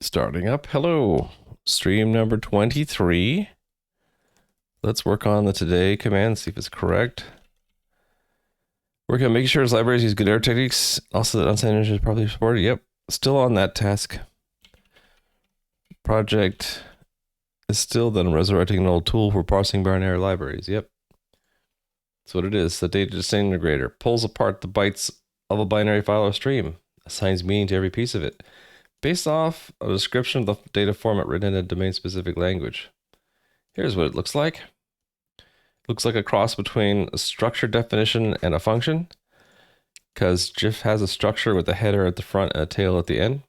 Starting up. Hello. Stream number 23. Let's work on the today command, see if it's correct. Working on making sure his libraries use good error techniques. Also, that unsigned is probably supported. Yep. Still on that task. Project is still then resurrecting an old tool for parsing binary libraries. Yep. That's what it is. The DataDisintegrator pulls apart the bytes of a binary file or stream, assigns meaning to every piece of it, based off a description of the data format written in a domain-specific language. Here's what it looks like. Looks like a cross between a structure definition and a function, because GIF has a structure with a header at the front and a tail at the end.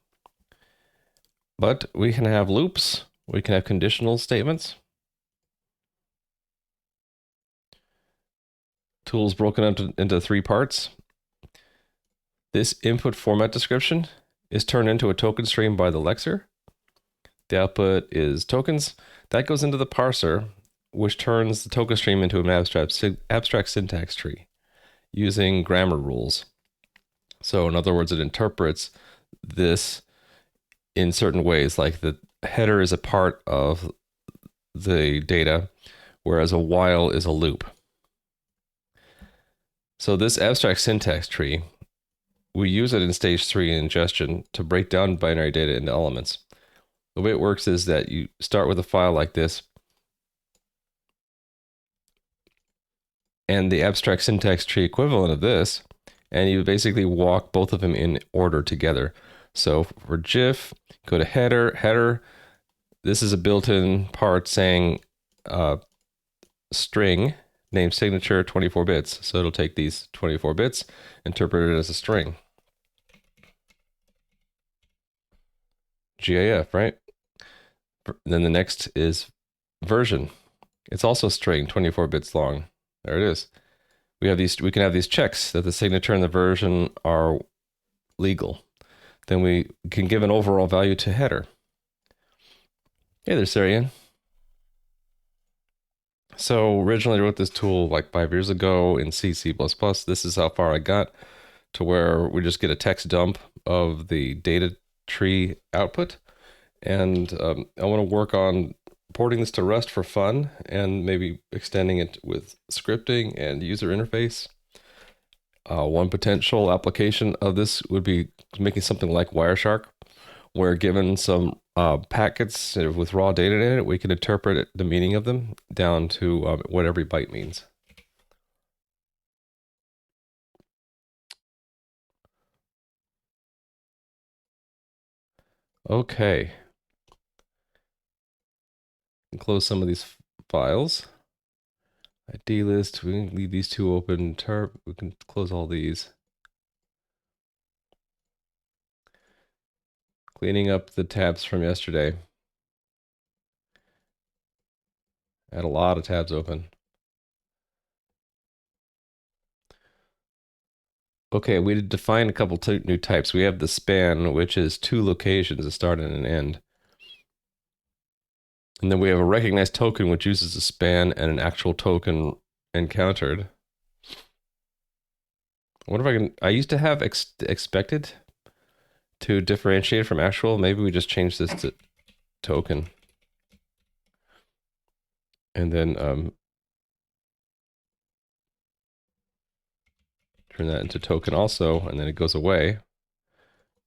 But we can have loops, we can have conditional statements. Tools broken into three parts. This input format description is turned into a token stream by the lexer. The output is tokens. That goes into the parser, which turns the token stream into an abstract syntax tree using grammar rules. So in other words, it interprets this in certain ways, like the header is a part of the data, whereas a while is a loop. So this abstract syntax tree, we use it in stage 3 ingestion to break down binary data into elements. The way it works is that you start with a file like this, and the abstract syntax tree equivalent of this, and you basically walk both of them in order together. So for GIF, go to header. This is a built-in part saying string, name signature, 24 bits. So it'll take these 24 bits, interpret it as a string. GIF, right? Then the next is version. It's also string, 24 bits long. There it is. We can have these checks that the signature and the version are legal. Then we can give an overall value to header. Hey there, Sarian. So originally I wrote this tool like 5 years ago in C++. This is how far I got, to where we just get a text dump of the data tree output. And I want to work on porting this to Rust for fun, and maybe extending it with scripting and user interface. One potential application of this would be making something like Wireshark, where given some packets with raw data in it, we can interpret the meaning of them down to what every byte means. Okay. Close some of these files. ID list, we can leave these two open. We can close all these. Cleaning up the tabs from yesterday. I had a lot of tabs open. Okay, we defined a couple new types. We have the span, which is 2 locations, a start and an end. And then we have a recognized token, which uses a span and an actual token encountered. I wonder if I can. I used to have expected to differentiate from actual. Maybe we just change this to token. And then turn that into token also, and then it goes away.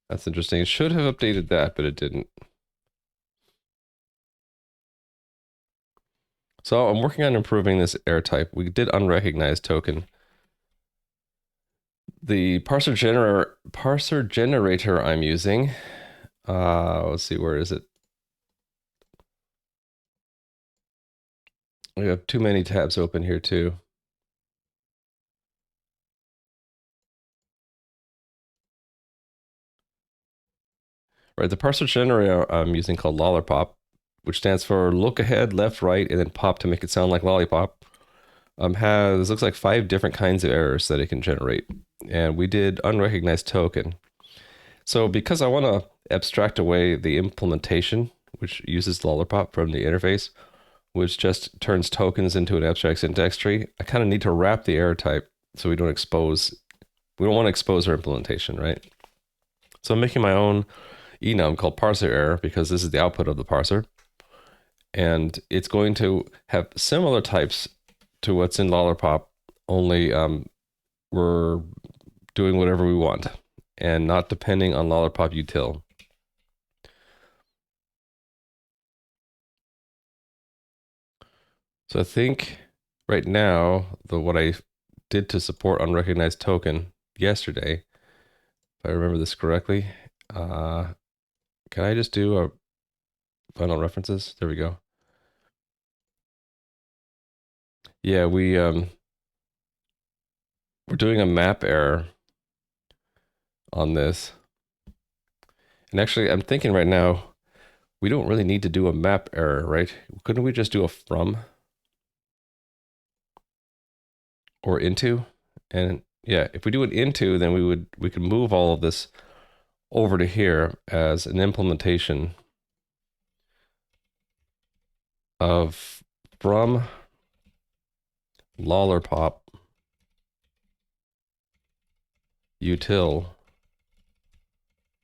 That's interesting. It should have updated that, but it didn't. So I'm working on improving this error type. We did unrecognized token. The parser generator I'm using, let's see, where is it? We have too many tabs open here too. Right, the parser generator I'm using called Lollipop, which stands for look ahead, left, right, and then pop to make it sound like lollipop, looks like 5 different kinds of errors that it can generate. And we did unrecognized token. So because I want to abstract away the implementation, which uses Lollipop from the interface, which just turns tokens into an abstract syntax tree, I kind of need to wrap the error type so we don't want to expose our implementation, right? So I'm making my own enum called parser error because this is the output of the parser. And it's going to have similar types to what's in Lollipop, only we're doing whatever we want and not depending on Lollipop util. So I think right now, what I did to support unrecognized token yesterday, if I remember this correctly, can I just do a final references? There we go. Yeah, we're doing a map error on this. And actually, I'm thinking right now, we don't really need to do a map error, right? Couldn't we just do a from or into? And yeah, if we do an into, then we could move all of this over to here as an implementation of from lollipop util,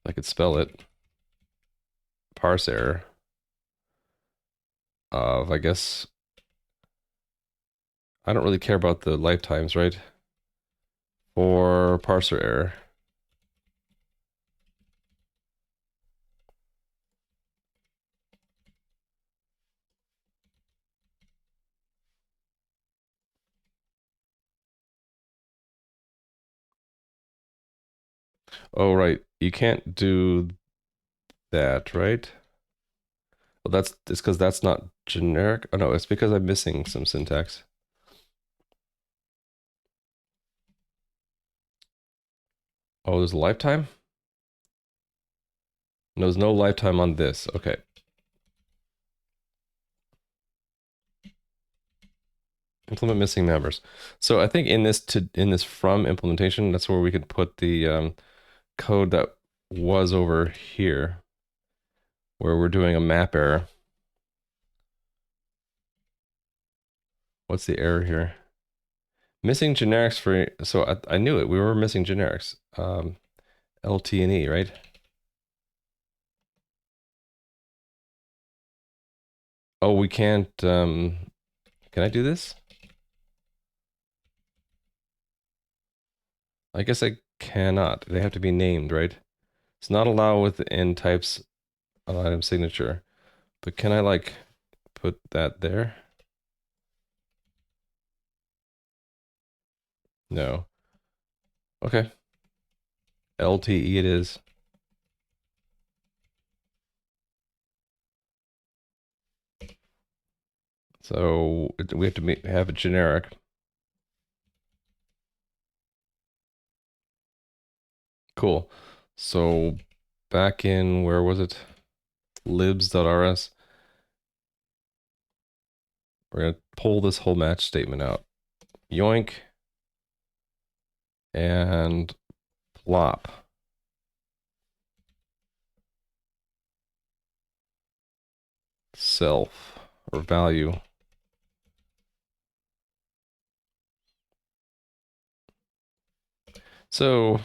I could spell it, parse error of, I guess, I don't really care about the lifetimes, right? For parser error. Oh, right. You can't do that, right? Well, it's because that's not generic. Oh, no, it's because I'm missing some syntax. Oh, there's a lifetime? No, there's no lifetime on this. Okay. Implement missing members. So I think in this from implementation, that's where we could put the code that was over here, where we're doing a map error. What's the error here? Missing generics for, so I knew it. We were missing generics. LT and E, right? Oh, we can't, can I do this? I guess I cannot. They have to be named, right? It's not allowed within types of item signature. But can I like put that there? No. Okay. LTE it is. So we have to have a generic. Cool. So back in, where was it? libs.rs. We're going to pull this whole match statement out. Yoink. And plop. Self or value. So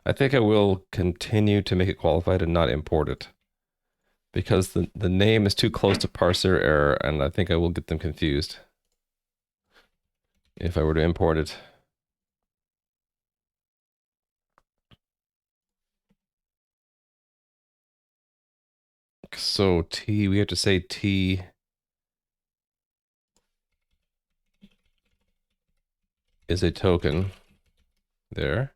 I think I will continue to make it qualified and not import it, because the name is too close to parser error, and I think I will get them confused if I were to import it. So T, we have to say T is a token there.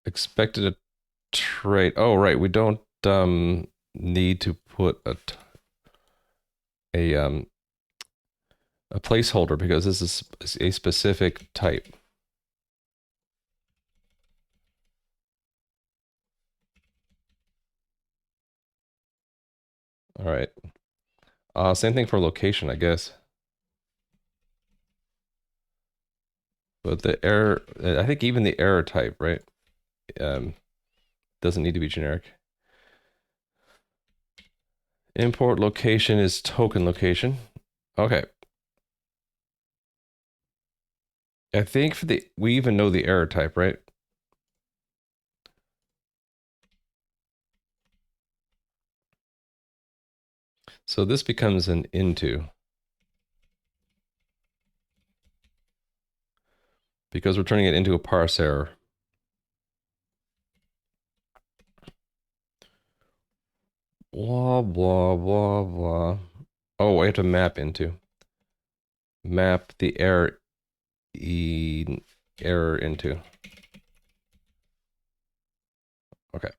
Expected a trait. Oh, right. We don't need to put a placeholder because this is a specific type. All right. Same thing for location, I guess. But the error, I think even the error type, right? Doesn't need to be generic. Import location is token location. Okay. I think for we even know the error type, right? So this becomes an into. Because we're turning it into a parse error. Blah, blah, blah, blah. Oh, I have to map into. Map the error error into. Okay.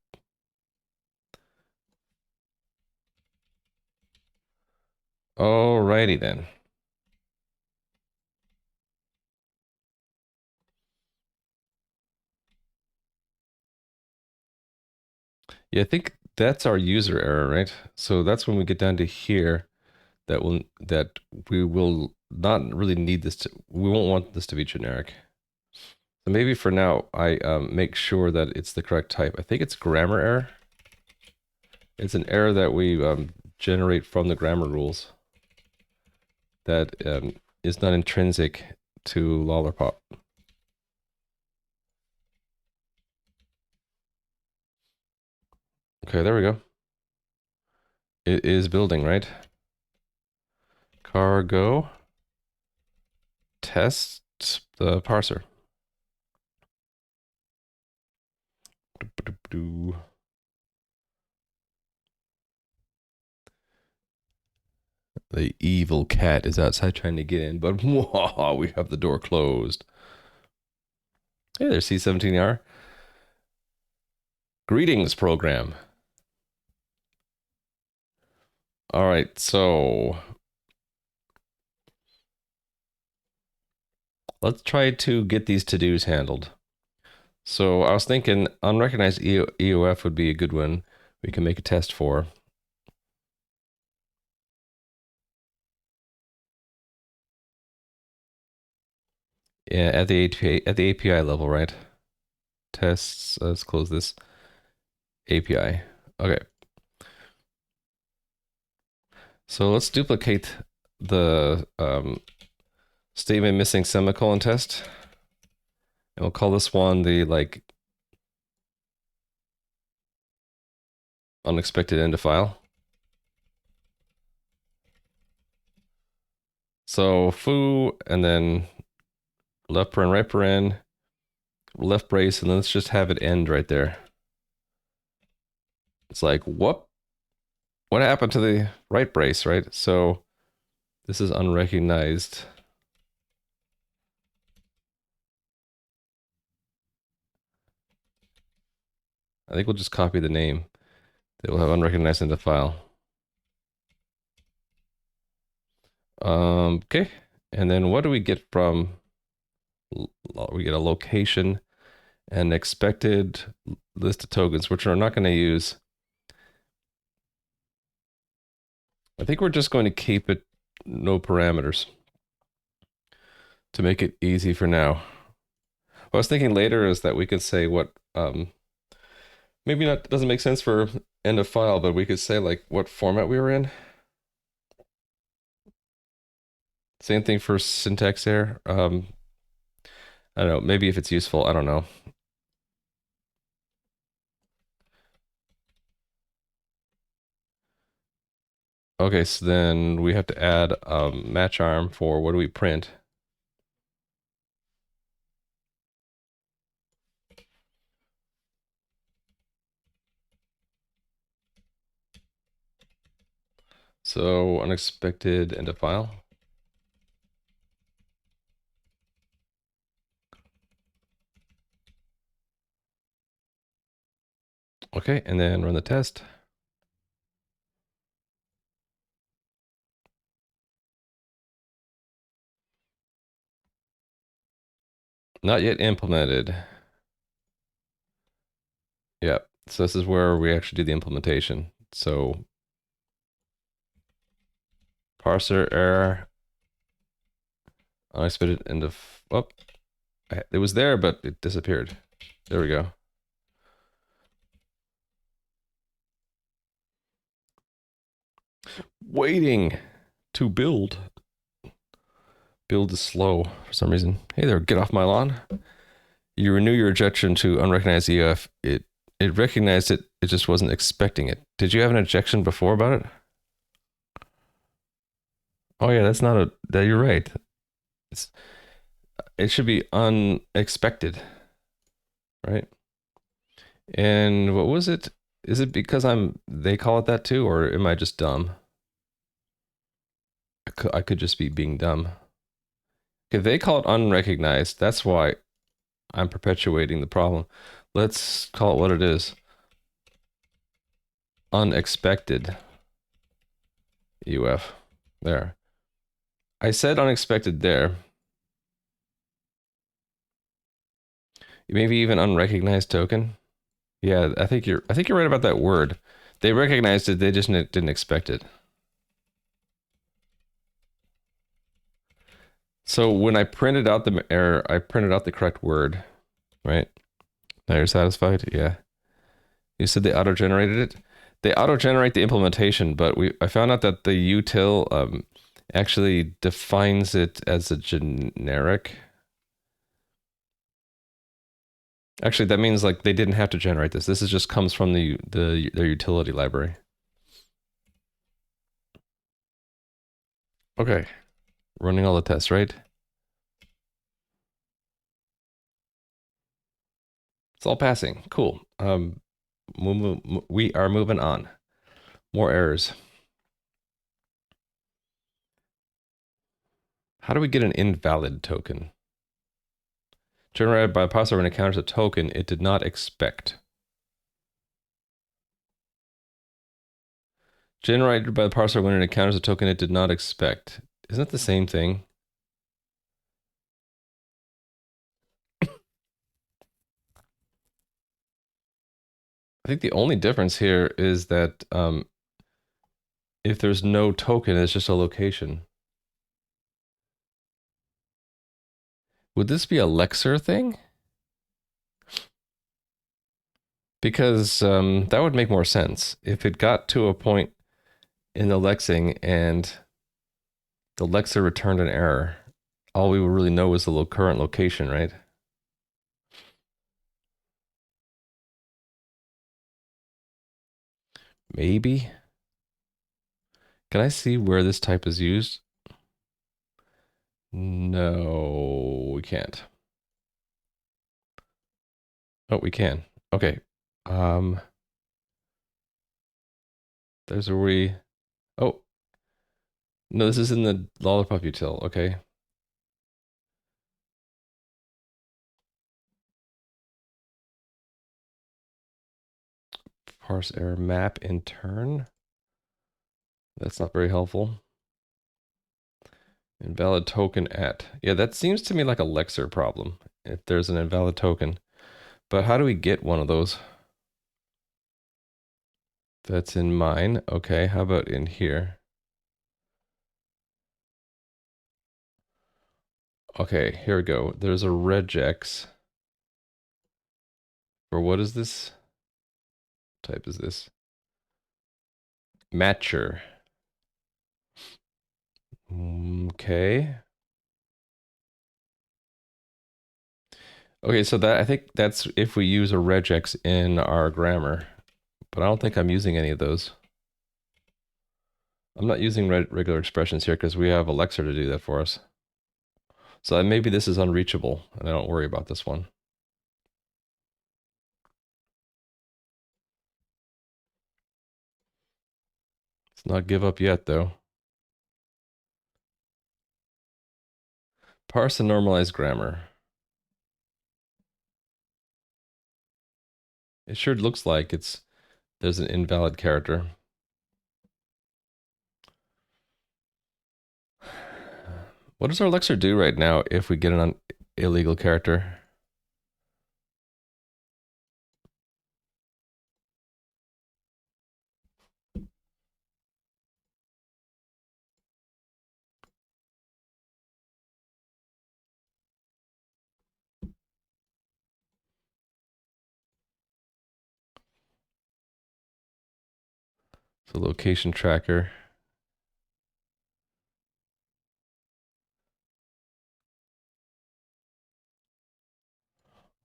Alrighty then. Yeah, I think that's our user error, right? So that's when we get down to here that we will not really need this to, we won't want this to be generic. So maybe for now I make sure that it's the correct type. I think it's grammar error. It's an error that we generate from the grammar rules that is not intrinsic to Lollipop. Okay, there we go. It is building, right? Cargo test the parser. The evil cat is outside trying to get in, but we have the door closed. Hey, there's C17R. Greetings, program. All right, so let's try to get these to-dos handled. So I was thinking unrecognized EOF would be a good one. We can make a test for. Yeah, at the API level, right? Tests. Let's close this API. Okay. So let's duplicate the statement missing semicolon test, and we'll call this one the like unexpected end of file. So foo, and then left paren, right paren, left brace, and then let's just have it end right there. It's like, what happened to the right brace, right? So this is unrecognized. I think we'll just copy the name. They will have unrecognized in the file. Okay. And then what do we get from, we get a location and expected list of tokens, which we're not going to use. I think we're just going to keep it no parameters to make it easy for now. What I was thinking later is that we could say what, maybe not doesn't make sense for end of file, but we could say like what format we were in. Same thing for syntax error. I don't know, maybe if it's useful, I don't know. Okay, so then we have to add match arm for what do we print? So unexpected end of file. Okay, and then run the test. Not yet implemented. Yeah, so this is where we actually do the implementation. So parser error, unexpected end of, oh, it was there, but it disappeared. There we go. Waiting to build. Build is slow for some reason. Hey there, get off my lawn. You renew your ejection to unrecognized EF. It recognized it. It just wasn't expecting it. Did you have an ejection before about it? Oh yeah, that's not a. That you're right. It's, it should be unexpected, right? And what was it? Is it because they call it that too, or am I just dumb? I could just be being dumb. If they call it unrecognized, that's why I'm perpetuating the problem. Let's call it what it is. Unexpected UF. There. I said unexpected there. Maybe even unrecognized token. Yeah, I think you're right about that word. They recognized it, they just didn't expect it. So when I printed out the error, I printed out the correct word, right? Now you're satisfied? Yeah. You said they auto-generated it? They auto-generate the implementation, but I found out that the util actually defines it as a generic. Actually, that means like they didn't have to generate this. This is just comes from their utility library. Okay. Running all the tests, right? It's all passing. Cool. We are moving on. More errors. How do we get an invalid token? Generated by a parser when it encounters a token it did not expect. Generated by the parser when it encounters a token it did not expect. Isn't that the same thing? I think the only difference here is that if there's no token, it's just a location. Would this be a Lexer thing? Because that would make more sense. If it got to a point in the lexing and the Lexer returned an error, all we would really know is the current location, right? Maybe. Can I see where this type is used? No, we can't. Oh, we can. Okay. There's where we. Oh, no, this is in the Lollipop util. Okay. Parse error map in turn. That's not very helpful. Invalid token at. Yeah, that seems to me like a Lexer problem if there's an invalid token. But how do we get one of those? That's in mine. Okay, how about in here? Okay, here we go. There's a regex. For what is this? What type is this? Matcher. Okay. Okay, so that I think that's if we use a regex in our grammar, but I don't think I'm using any of those. I'm not using regular expressions here because we have a Lexer to do that for us. So maybe this is unreachable, and I don't worry about this one. Let's not give up yet, though. Parse and normalize grammar. It sure looks like there's an invalid character. What does our Lexer do right now if we get an illegal character? So location tracker.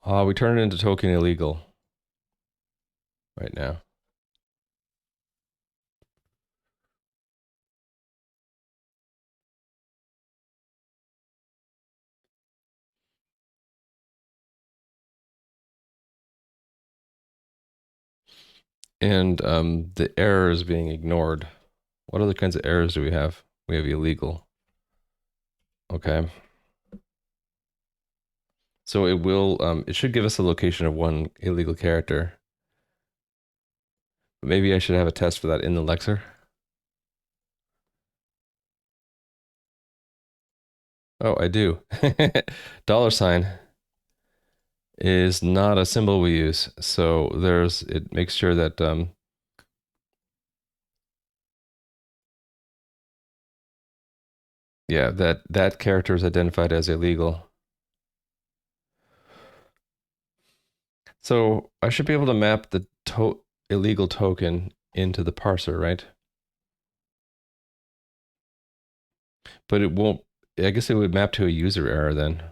We turn it into token illegal right now. And the error is being ignored. What other kinds of errors do we have? We have illegal. Okay. So it will, it should give us a location of one illegal character. Maybe I should have a test for that in the lexer. Oh, I do. Dollar sign is not a symbol we use. So it makes sure that, yeah, that character is identified as illegal. So I should be able to map the illegal token into the parser, right? But it won't, I guess it would map to a user error then.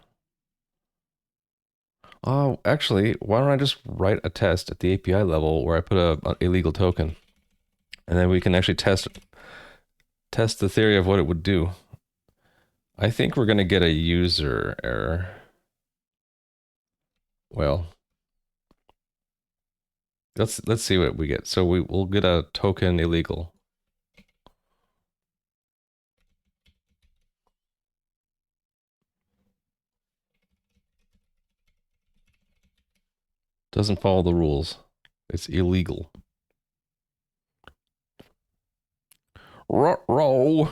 Oh, actually, why don't I just write a test at the API level where I put a illegal token, and then we can actually test the theory of what it would do. I think we're gonna get a user error. Well, let's see what we get. So we'll get a token illegal. Doesn't follow the rules. It's illegal. Roll.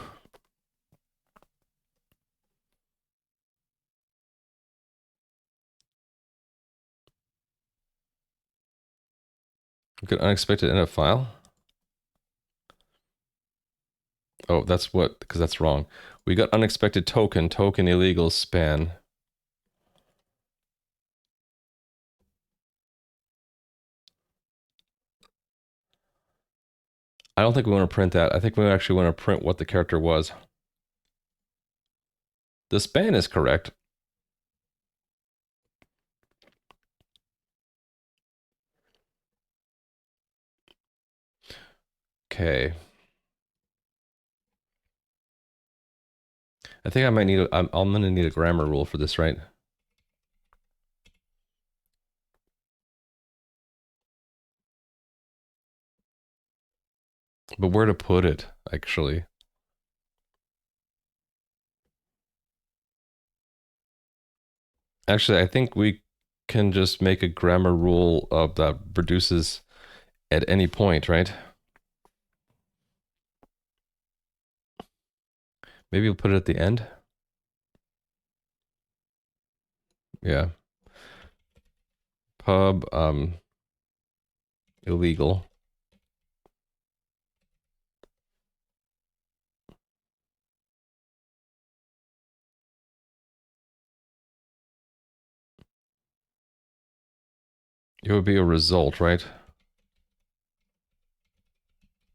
Get unexpected NF file. Oh, that's what, because that's wrong. We got unexpected token illegal span. I don't think we want to print that. I think we actually want to print what the character was. The span is correct. Okay. I think I might need I'm gonna need a grammar rule for this, right? But where to put it, actually? Actually, I think we can just make a grammar rule that reduces at any point, right? Maybe we'll put it at the end. Yeah. Pub illegal. It would be a result, right?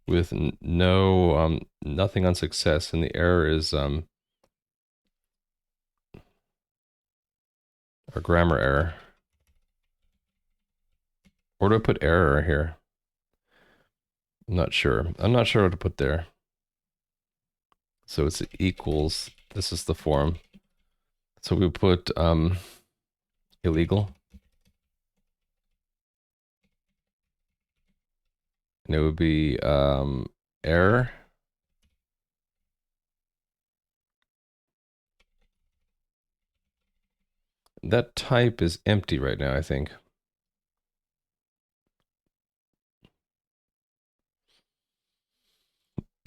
With no nothing on success, and the error is a grammar error. Or do I put error here? I'm not sure. I'm not sure what to put there. So it's equals, this is the form. So we put illegal. And it would be error. That type is empty right now, I think.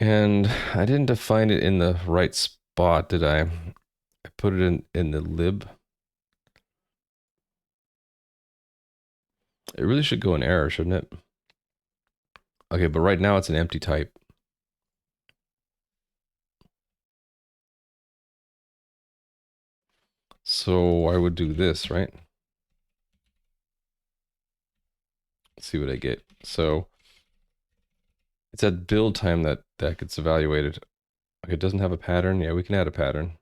And I didn't define it in the right spot, did I? I put it in the lib. It really should go in error, shouldn't it? Okay, but right now it's an empty type. So I would do this, right? Let's see what I get. So it's at build time that gets evaluated. Okay, it doesn't have a pattern. Yeah, we can add a pattern.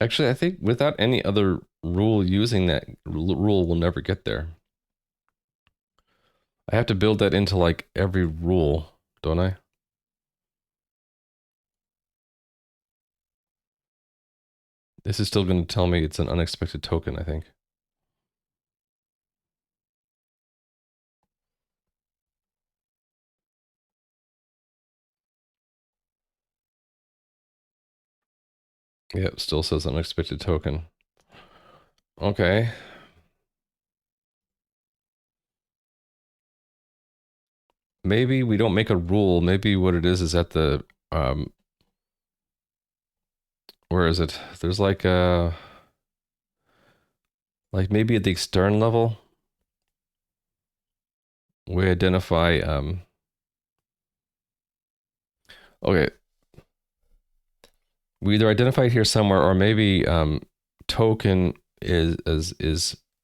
Actually, I think without any other rule using that rule, we'll never get there. I have to build that into like every rule, don't I? This is still going to tell me it's an unexpected token, I think. Yep, still says unexpected token. Okay. Maybe we don't make a rule. Maybe what it is at the where is it? There's like maybe at the extern level, we identify okay. We either identify it here somewhere, or maybe token is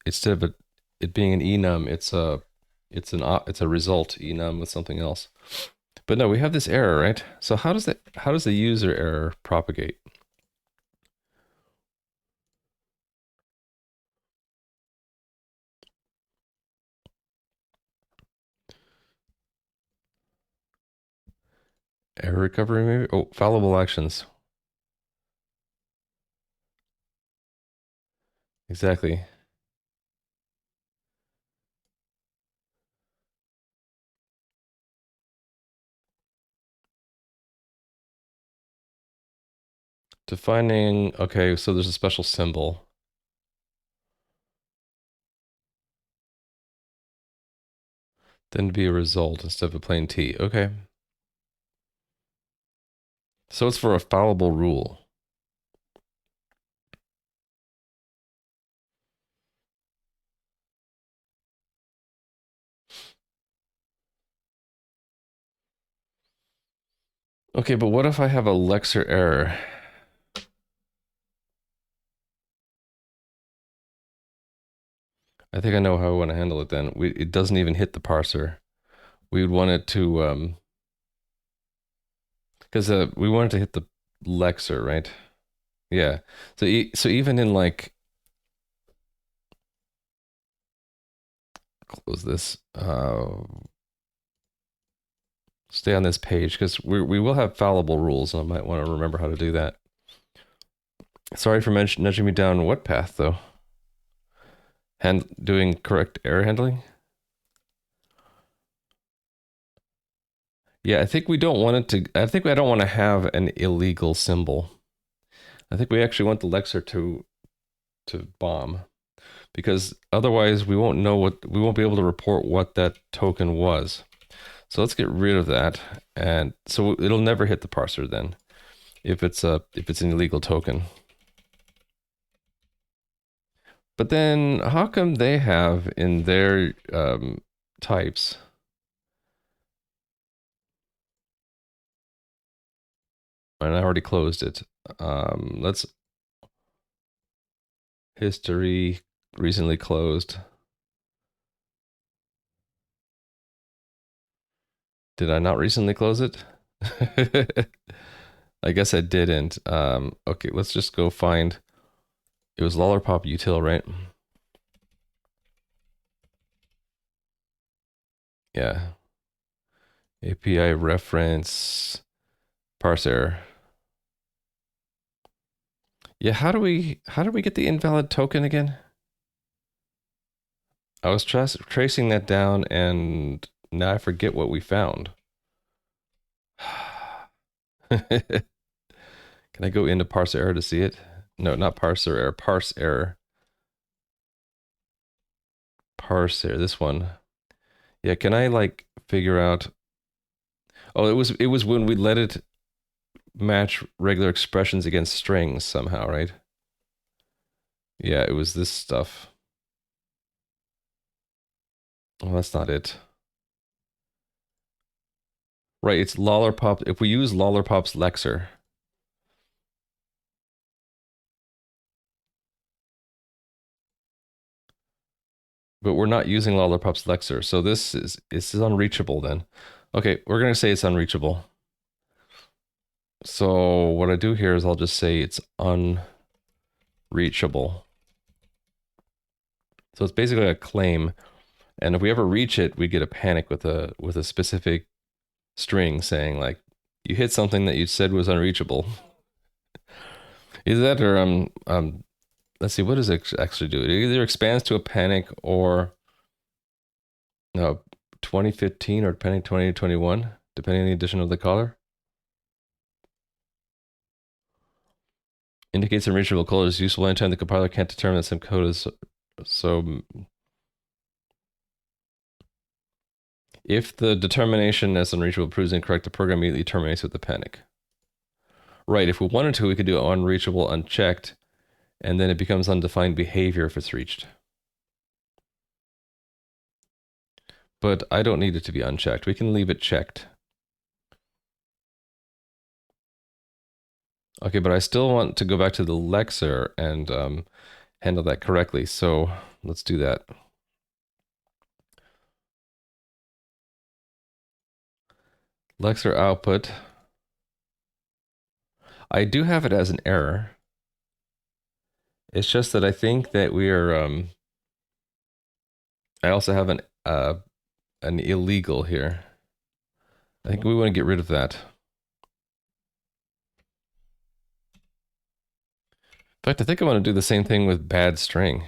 instead of it being an enum, it's a result enum with something else. But no, we have this error, right? So how does the user error propagate? Error recovery maybe? Oh, fallible actions. Exactly. Defining, okay, so there's a special symbol. Then be a result instead of a plain T. Okay. So it's for a fallible rule. Okay, but what if I have a Lexer error? I think I know how I want to handle it then. It doesn't even hit the parser. We would want it to, because we want it to hit the Lexer, right? Yeah. So even in like, close this, stay on this page because we will have fallible rules, and I might want to remember how to do that. Sorry for nudging me down what path though? Doing correct error handling? Yeah, I think we don't want it to. I think I don't want to have an illegal symbol. I think we actually want the Lexer to bomb because otherwise we won't know we won't be able to report what that token was. So let's get rid of that, and so it'll never hit the parser then if it's an illegal token. But then how come they have in their types? And I already closed it. Let's history recently closed. Did I not recently close it? I guess I didn't. Okay, let's just go find. It was lollipop util, right? Yeah. API reference parser. Yeah, how do we get the invalid token again? I was tracing that down and now I forget what we found. Can I go into parse error to see it? No, not parser error, parse error. Parse error, this one. Yeah, can I like figure out? Oh, it was when we let it match regular expressions against strings somehow, right? Yeah, it was this stuff. Well, that's not it. Right, it's lollipop. If we use lollipop's lexer, but we're not using lollipop's lexer, so this is unreachable then. Okay, we're gonna say it's unreachable. So what I do here is I'll just say it's unreachable. reachable. So it's basically a claim, and if we ever reach it, we get a panic with a specific string saying like, you hit something that you said was unreachable. Either that or let's see, what does it actually do? It either expands to a panic or no 2015 or depending 2021, depending on the addition of the color. Indicates unreachable code is useful anytime the compiler can't determine that some code is so. If the determination as unreachable proves incorrect, the program immediately terminates with the panic. Right, if we wanted to, we could do unreachable unchecked, and then it becomes undefined behavior if it's reached. But I don't need it to be unchecked. We can leave it checked. Okay, but I still want to go back to the lexer and handle that correctly. So let's do that. Lexer output. I do have it as an error. It's just that I think that we are. I also have an illegal here. I think we want to get rid of that. In fact, I think I want to do the same thing with bad string.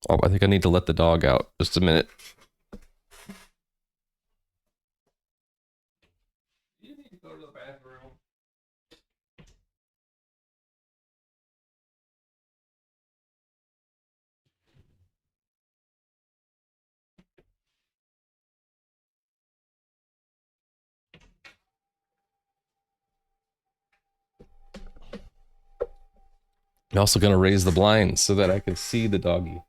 Oh, I think I need to let the dog out. Just a minute. You need to go to the bathroom. I'm also going to raise the blinds so that I can see the doggy.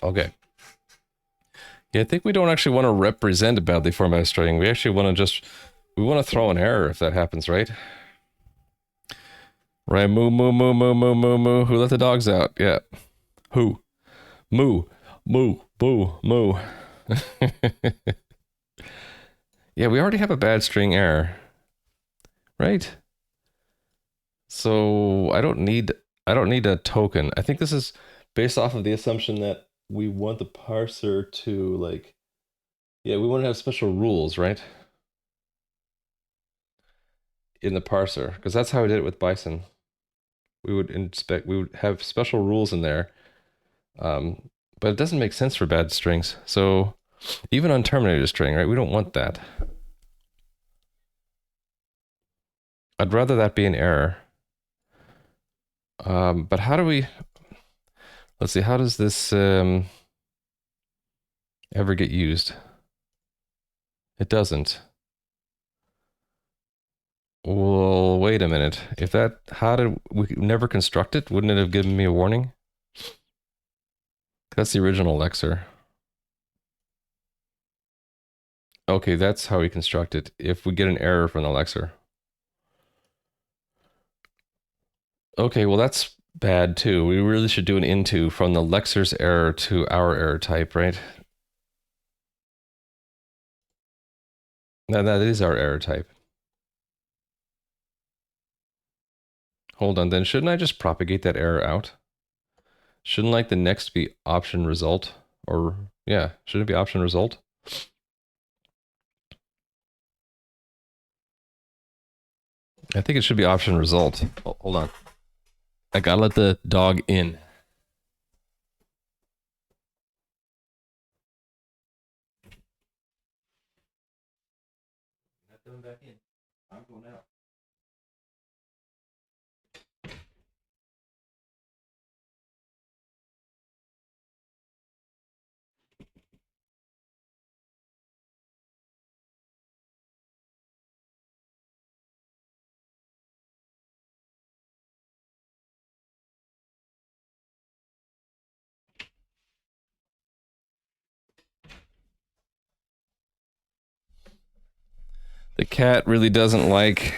Okay. Yeah, I think we don't actually want to represent a badly formatted string. We actually want to we want to throw an error if that happens, right? Right, moo, moo, moo, moo, moo, moo, moo. Who let the dogs out? Yeah. Who? Moo, moo, boo, moo. Yeah, we already have a bad string error. Right? So I don't need a token. I think this is based off of the assumption that we want the parser to like, yeah, we want to have special rules, right? In the parser, because that's how we did it with Bison. We would have special rules in there. But it doesn't make sense for bad strings. So even unterminated string, right? We don't want that. I'd rather that be an error. But how do we, let's see, how does this ever get used? It doesn't. Well, wait a minute. If that, how did we never construct it? Wouldn't it have given me a warning? That's the original lexer. Okay, that's how we construct it. If we get an error from the lexer. Okay, well that's bad too. We really should do an into from the lexer's error to our error type, right? Now that is our error type. Hold on, then shouldn't I just propagate that error out? Shouldn't like the next be option result? Or yeah, shouldn't it be option result? I think it should be option result. Oh, hold on. I gotta let the dog in. Not going back in. I'm going out. The cat really doesn't like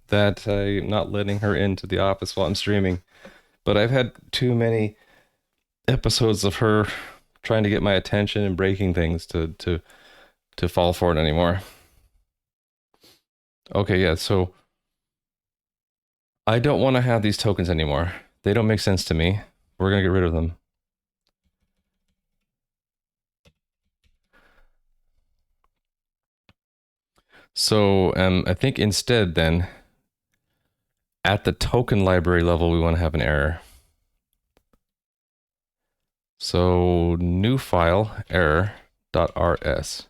that I'm not letting her into the office while I'm streaming. But I've had too many episodes of her trying to get my attention and breaking things to fall for it anymore. Okay, yeah, so I don't want to have these tokens anymore. They don't make sense to me. We're gonna get rid of them. So I think instead then, at the token library level, we want to have an error. So new file error.rs.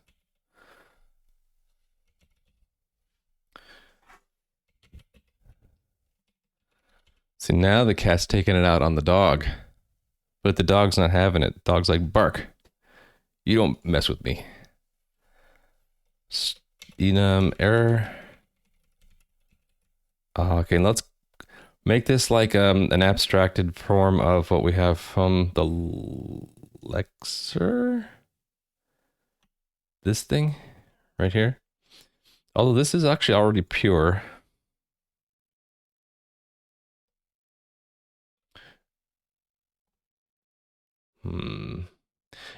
See, now the cat's taking it out on the dog. But the dog's not having it. The dog's like, bark. You don't mess with me. Enum error. Okay, let's make this like an abstracted form of what we have from the Lexer. This thing right here. Although this is actually already pure.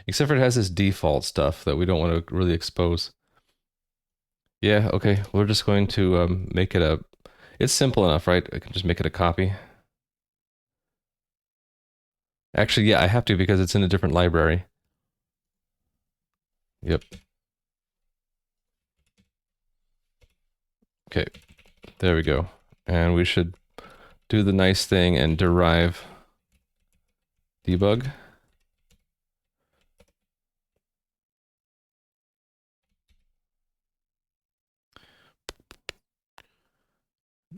Except for it has this default stuff that we don't want to really expose. Yeah, okay. We're just going to make it a... It's simple enough, right? I can just make it a copy. Actually, yeah, I have to because it's in a different library. Yep. Okay, there we go. And we should do the nice thing and derive debug.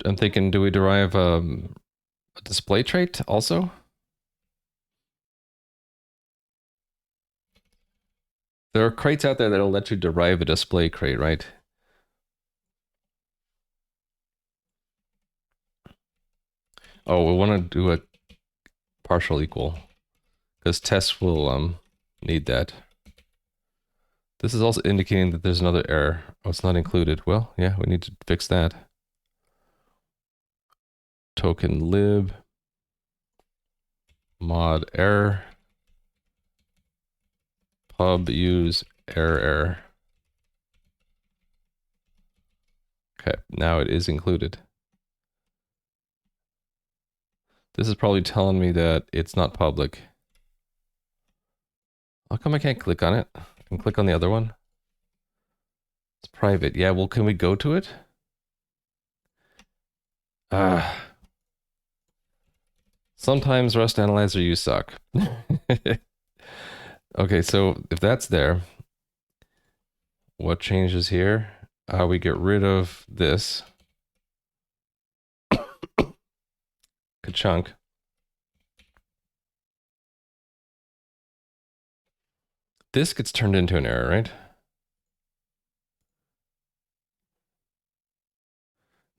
I'm thinking, do we derive a display trait also? There are crates out there that'll let you derive a display crate, right? Oh, we want to do a partial equal because tests will need that. This is also indicating that there's another error. Oh, it's not included. Well, yeah, we need to fix that. Token lib mod error pub use error. Okay, now it is included. This is probably telling me that it's not public. How come I can't click on it? I can click on the other one. It's private. Yeah, well, can we go to it? Ah. Sometimes Rust Analyzer, you suck. Okay, so if that's there, what changes here? We get rid of this. Ka-chunk. This gets turned into an error, right?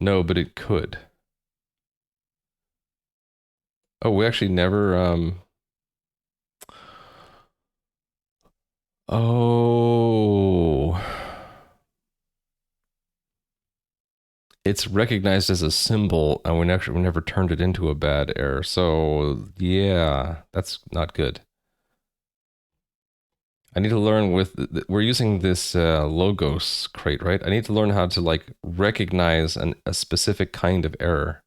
No, but it could. Oh, we actually never Oh. It's recognized as a symbol and we never turned it into a bad error. So, yeah, that's not good. I need to learn with we're using this logos crate, right? I need to learn how to like recognize a specific kind of error.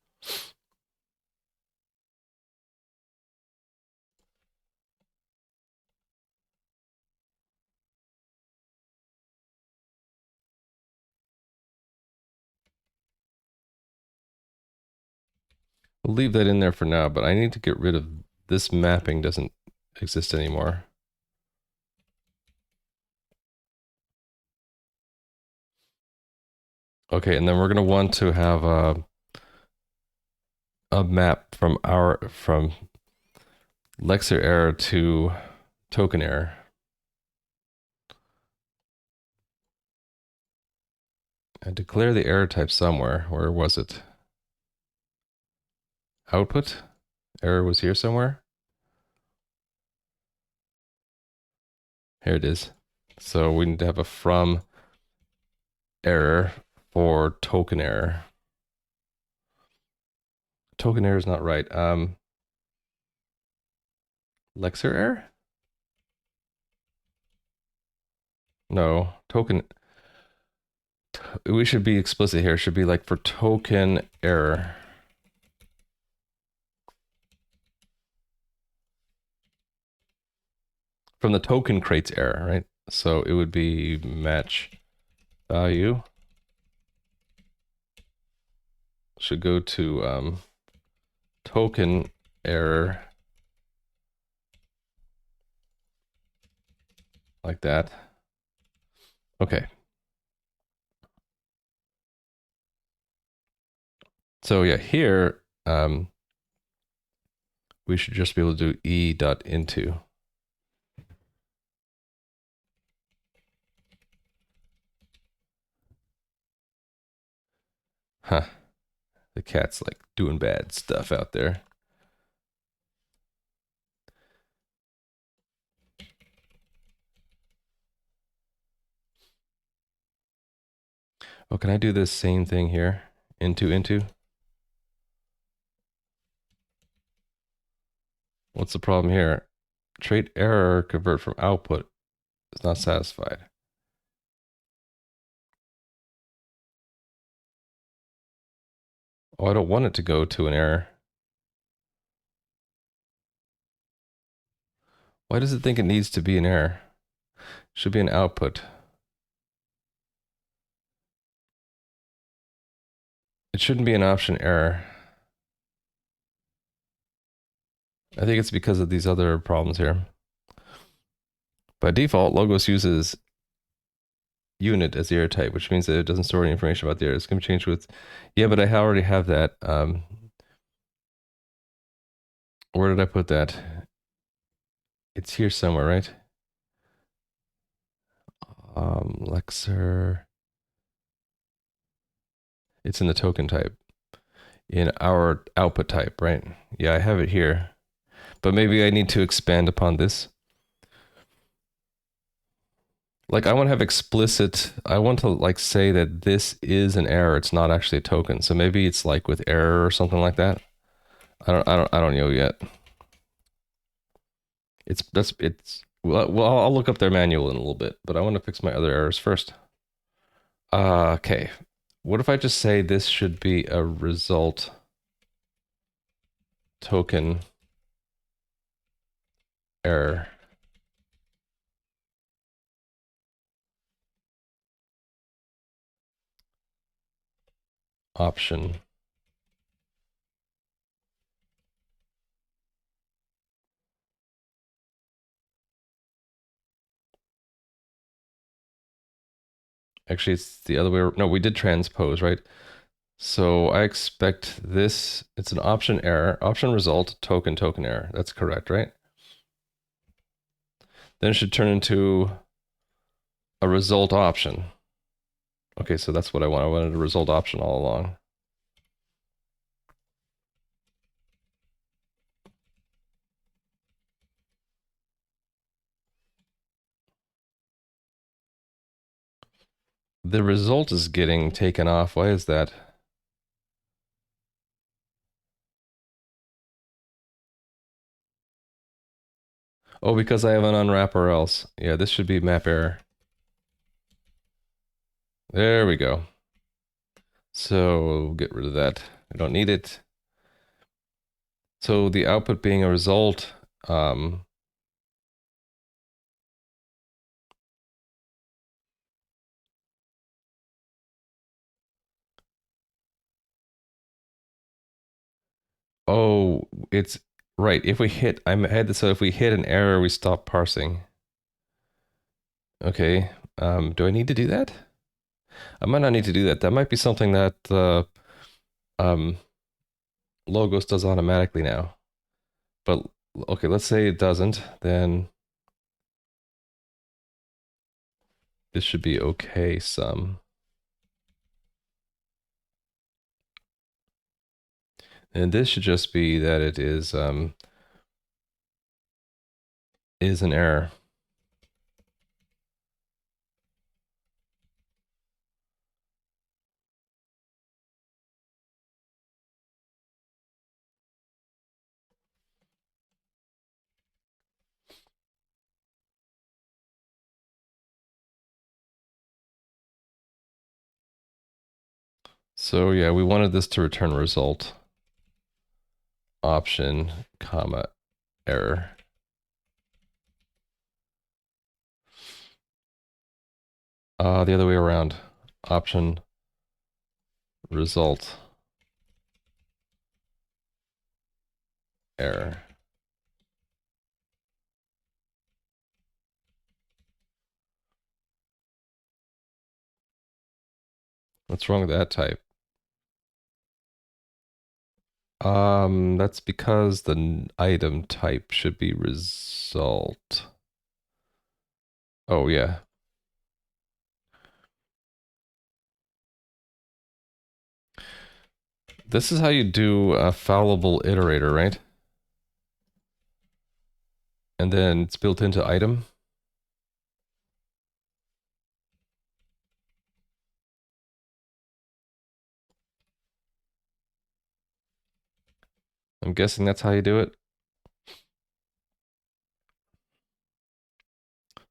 We'll leave that in there for now, but I need to get rid of this mapping doesn't exist anymore. Okay, and then we're gonna want to have a map from Lexer error to token error. I declare the error type somewhere. Where was it? Output? Error was here somewhere. Here it is. So we need to have a from error for token error. Token error is not right. Lexer error? No, token we should be explicit here. It should be like for token error. From the token crates error, right? So it would be match value. Should go to token error. Like that. Okay. So yeah, here we should just be able to do e.into. Huh. The cat's like doing bad stuff out there. Oh, can I do this same thing here? Into? What's the problem here? Trait error convert from output is not satisfied. Oh, I don't want it to go to an error. Why does it think it needs to be an error? Should be an output. It shouldn't be an option error. I think it's because of these other problems here. By default, Logos uses unit as the error type, which means that it doesn't store any information about the error. It's going to change with, yeah, but I already have that. Where did I put that? It's here somewhere, right? Lexer. It's in the token type. In our output type, right? Yeah, I have it here. But maybe I need to expand upon this. Like I want to have explicit, I want to like say that this is an error. It's not actually a token. So maybe it's like with error or something like that. I don't know yet. Well, I'll look up their manual in a little bit, but I want to fix my other errors first. Okay. What if I just say this should be a result token error? Option. Actually, it's the other way. No, we did transpose, right? So I expect this, it's an option error, option result, token error. That's correct, right? Then it should turn into a result option. Okay, so that's what I want. I wanted a result option all along. The result is getting taken off. Why is that? Oh, because I have an unwrap or else. Yeah, this should be map error. There we go. So get rid of that. I don't need it. So the output being a result, oh, it's right. If we hit, I had this. So if we hit an error, we stop parsing. Okay. Do I need to do that? I might not need to do that. That might be something that um, Logos does automatically now. But okay, let's say it doesn't. Then this should be okay some. And this should just be that it is an error. So yeah, we wanted this to return result option, comma, error. The other way around. Option, result, error. What's wrong with that type? That's because the item type should be result. Oh, yeah. This is how you do a fallible iterator, right? And then it's built into item. I'm guessing that's how you do it.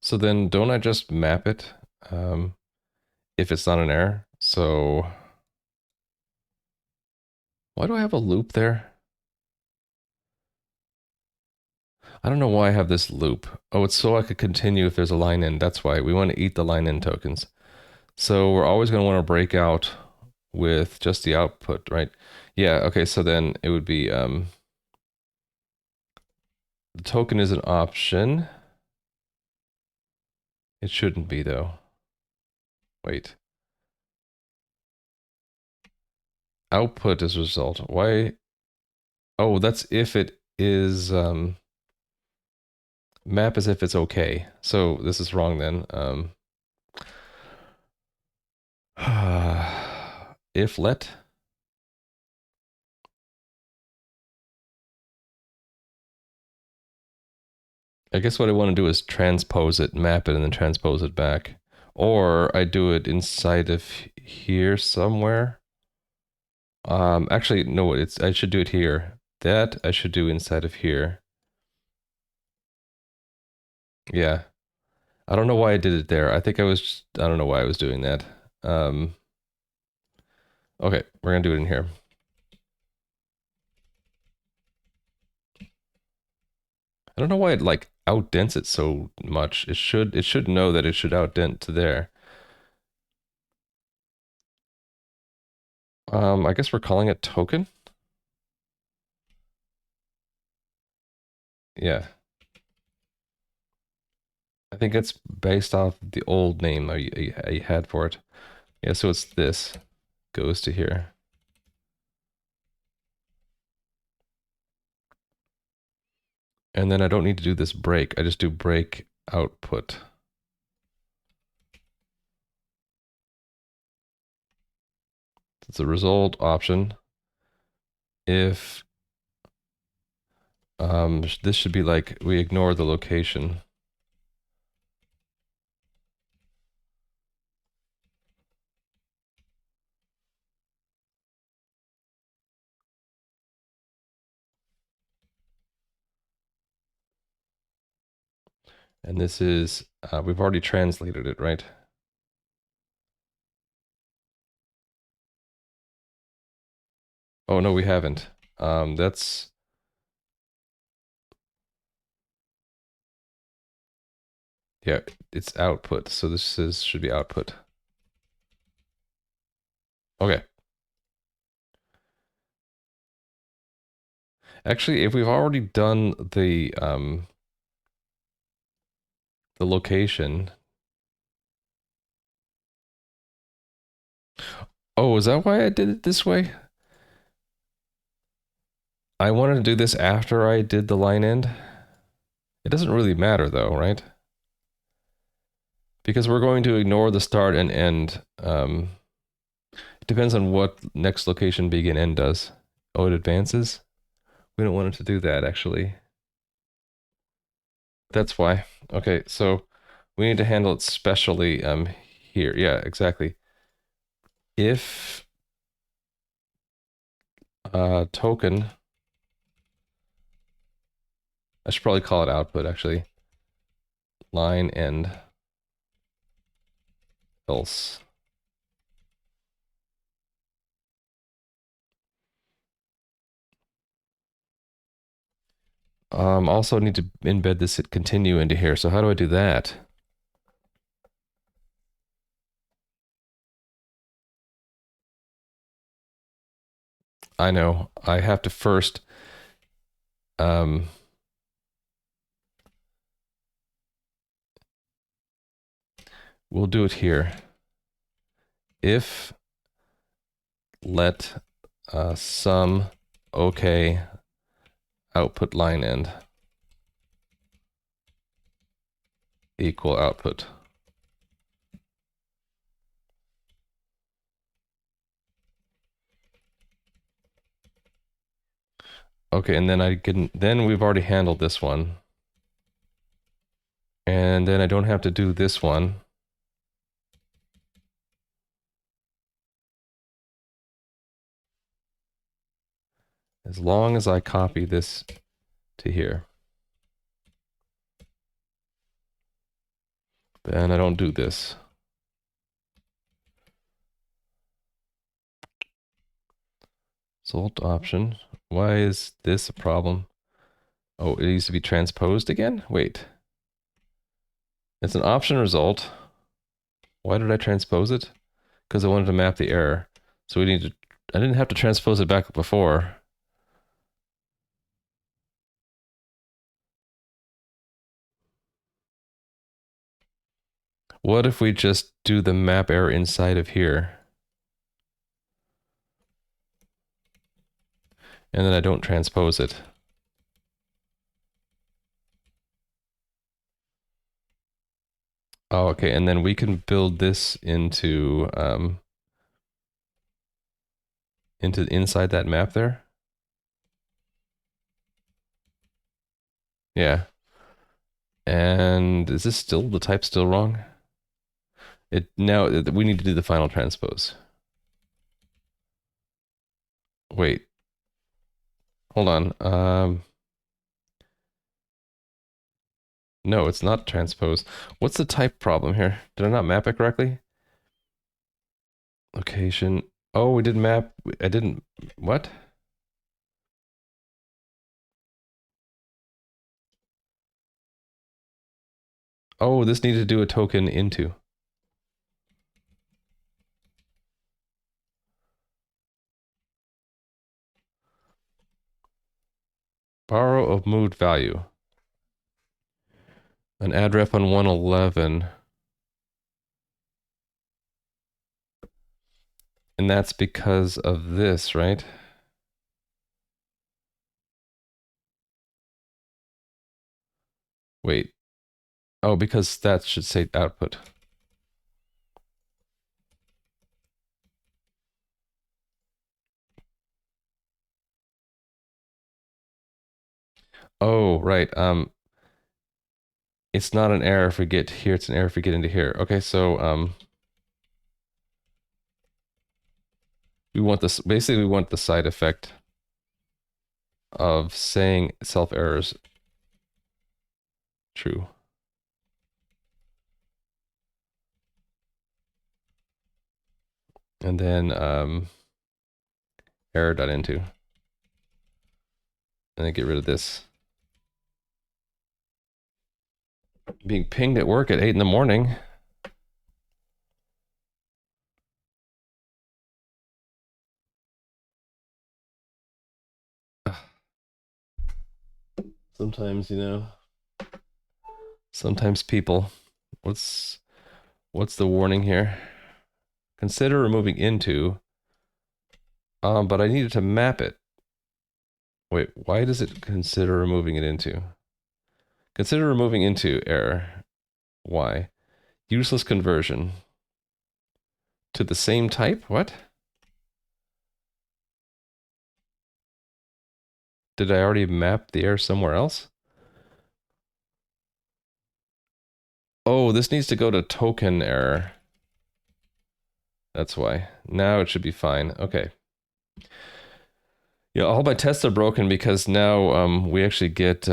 So then don't I just map it if it's not an error? So why do I have a loop there? I don't know why I have this loop. Oh, it's so I could continue if there's a line in. That's why we want to eat the line in tokens. So we're always going to want to break out with just the output, right? Yeah, okay, so then it would be the token is an option. It shouldn't be though. Wait. Output is result. Why? Oh, that's if it is map as if it's okay. So this is wrong then. If let. I guess what I want to do is transpose it, map it, and then transpose it back. Or I do it inside of here somewhere. Actually, no, I should do it here. That I should do inside of here. Yeah. I don't know why I did it there. I think I don't know why I was doing that. Okay, we're gonna do it in here. I don't know why it like outdents it so much. It should know that it should outdent to there. I guess we're calling it token. Yeah. I think it's based off the old name I had for it. Yeah, so it's this goes to here. And then I don't need to do this break. I just do break output. It's a result option. If this should be like we ignore the location. And this is we've already translated it, right? Oh no, we haven't. That's yeah, it's output. So this is should be output. Okay. Actually, if we've already done the location. Oh, is that why I did it this way? I wanted to do this after I did the line end. It doesn't really matter though, right? Because we're going to ignore the start and end. It depends on what next location begin end does. Oh, it advances? We don't want it to do that, actually. That's why. Okay, so we need to handle it specially here. Yeah, exactly. If token, I should probably call it output, actually. Line end else. Also need to embed this continue into here. So how do I do that? I know. I have to first we'll do it here. If let sum OK output line end equal output. Okay, and then we've already handled this one. And then I don't have to do this one. As long as I copy this to here. Then I don't do this. Salt option. Why is this a problem? Oh, it needs to be transposed again? Wait. It's an option result. Why did I transpose it? Because I wanted to map the error. So we need to, I didn't have to transpose it back before. What if we just do the map error inside of here? And then I don't transpose it. Oh, okay, and then we can build this into inside that map there. Yeah. And is this still the type still wrong? Now we need to do the final transpose. Wait. Hold on. No, it's not transpose. What's the type problem here? Did I not map it correctly? Location. Oh, we didn't map. I didn't. What? Oh, this needed to do a token into. Borrow of moved value. An addref on 111. And that's because of this, right? Wait. Oh, because that should say output. Oh, right. It's not an error if we get here, it's an error if we get into here. Okay, so we want this, basically we want the side effect of saying self errors true. And then error.into. And then get rid of this. Being pinged at work at 8 in the morning. Sometimes, sometimes people. What's the warning here? Consider removing into. But I needed to map it. Wait, why does it consider removing it into? Consider removing into error. Why? Useless conversion. To the same type? What? Did I already map the error somewhere else? Oh, this needs to go to token error. That's why. Now it should be fine. Okay. Yeah, all my tests are broken because now we actually get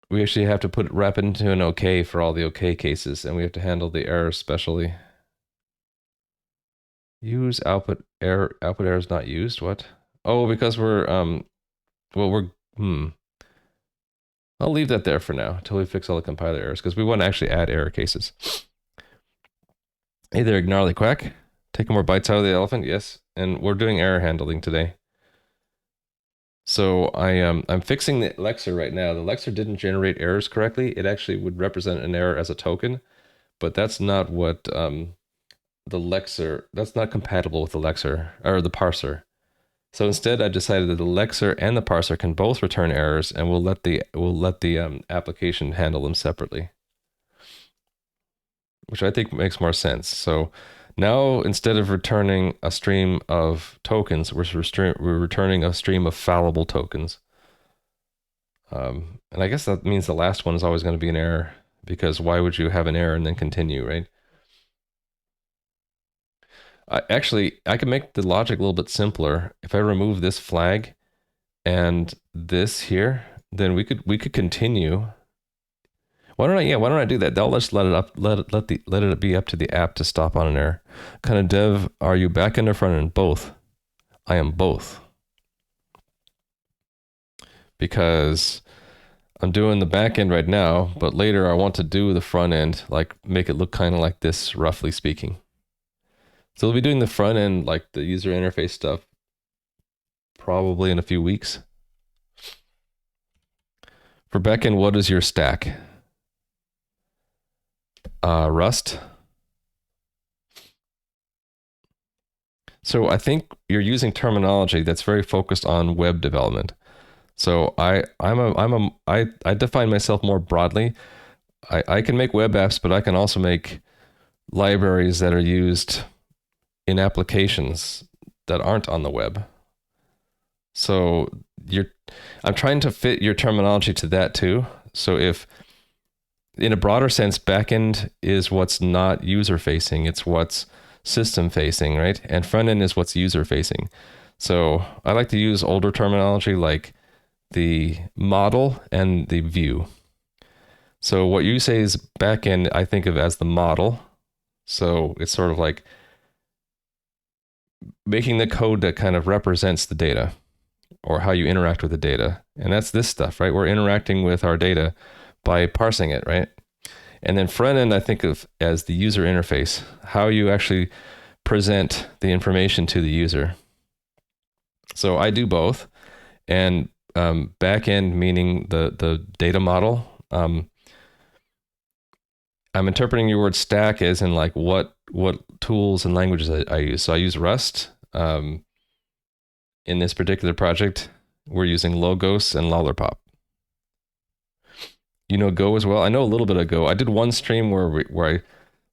we actually have to wrap it into an OK for all the OK cases, and we have to handle the errors specially. Use output error. Output error is not used. What? Oh, because we're I'll leave that there for now until we fix all the compiler errors, because we want to actually add error cases. Hey there, gnarly quack. Taking more bites out of the elephant, yes. And we're doing error handling today. So I'm fixing the Lexer right now. The Lexer didn't generate errors correctly. It actually would represent an error as a token, but that's not what the Lexer, that's not compatible with the Lexer, or the parser. So instead, I decided that the Lexer and the parser can both return errors, and we'll let the application handle them separately, which I think makes more sense. So now, instead of returning a stream of tokens, we're returning a stream of fallible tokens. And I guess that means the last one is always going to be an error, because why would you have an error and then continue, right? I can make the logic a little bit simpler. If I remove this flag and this here, then we could continue. Why don't I do that? They'll just let it be up to the app to stop on an error. Kind of dev, are you back end or front end? Both. I am both. Because I'm doing the back end right now, but later I want to do the front end, like make it look kind of like this, roughly speaking. So we'll be doing the front end, like the user interface stuff, probably in a few weeks. For backend, what is your stack? Rust. So I think you're using terminology that's very focused on web development. So I define myself more broadly. I can make web apps, but I can also make libraries that are used in applications that aren't on the web. So I'm trying to fit your terminology to that too. So if, in a broader sense, backend is what's not user facing, it's what's system facing, right? And front end is what's user facing. So I like to use older terminology like the model and the view. So what you say is backend, I think of as the model. So it's sort of like making the code that kind of represents the data or how you interact with the data. And that's this stuff, right? We're interacting with our data by parsing it, right? And then front end, I think of as the user interface, how you actually present the information to the user. So I do both. And back end, meaning the data model. I'm interpreting your word stack as in like what tools and languages I use. So I use Rust. In this particular project, we're using Logos and Lollipop. You know Go as well? I know a little bit of Go. I did one stream where I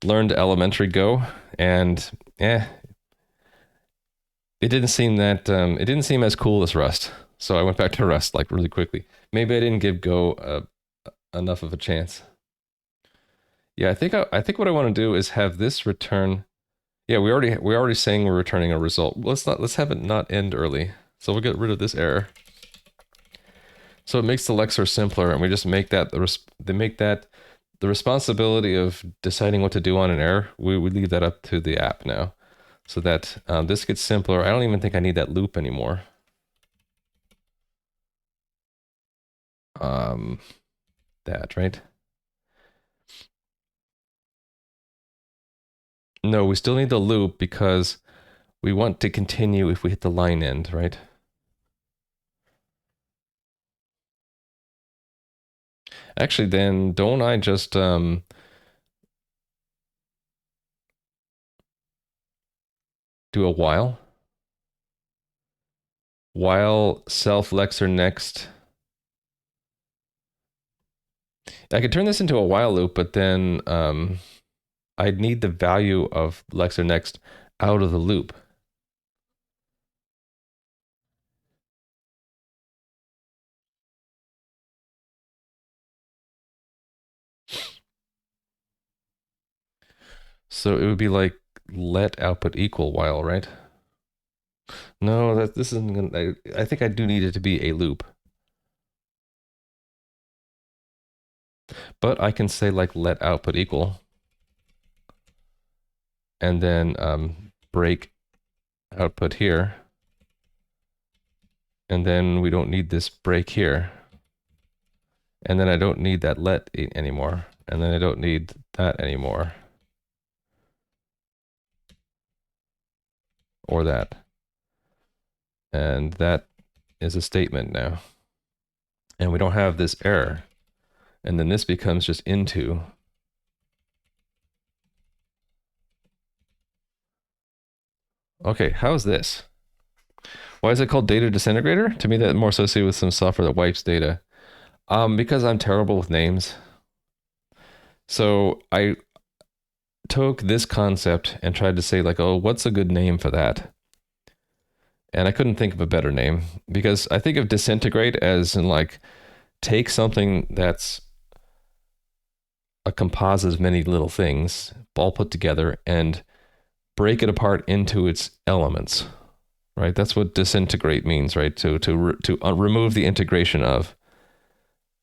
learned elementary Go, and it didn't seem as cool as Rust. So I went back to Rust like really quickly. Maybe I didn't give Go enough of a chance. Yeah, I think what I want to do is have this return. Yeah, we're already saying we're returning a result. Let's have it not end early. So we'll get rid of this error. So it makes the Lexer simpler, and we just make that the responsibility of deciding what to do on an error. We leave that up to the app now, so that this gets simpler. I don't even think I need that loop anymore. That right? No, we still need the loop because we want to continue if we hit the line end, right? Actually, then don't I just do a while? While self Lexer next. I could turn this into a while loop, but then I'd need the value of Lexer next out of the loop. So it would be like let output equal while, right? No, this isn't gonna. I think I do need it to be a loop. But I can say like let output equal, and then break output here. And then we don't need this break here. And then I don't need that let anymore. And then I don't need that anymore. Or that. And that is a statement now. And we don't have this error. And then this becomes just into. Okay, how's this? Why is it called DataDisintegrator? To me, that's more associated with some software that wipes data. Because I'm terrible with names. So I took this concept and tried to say like, oh, what's a good name for that? And I couldn't think of a better name because I think of disintegrate as in like take something that's a composite of many little things all put together and break it apart into its elements, right? That's what disintegrate means, right? To remove the integration of.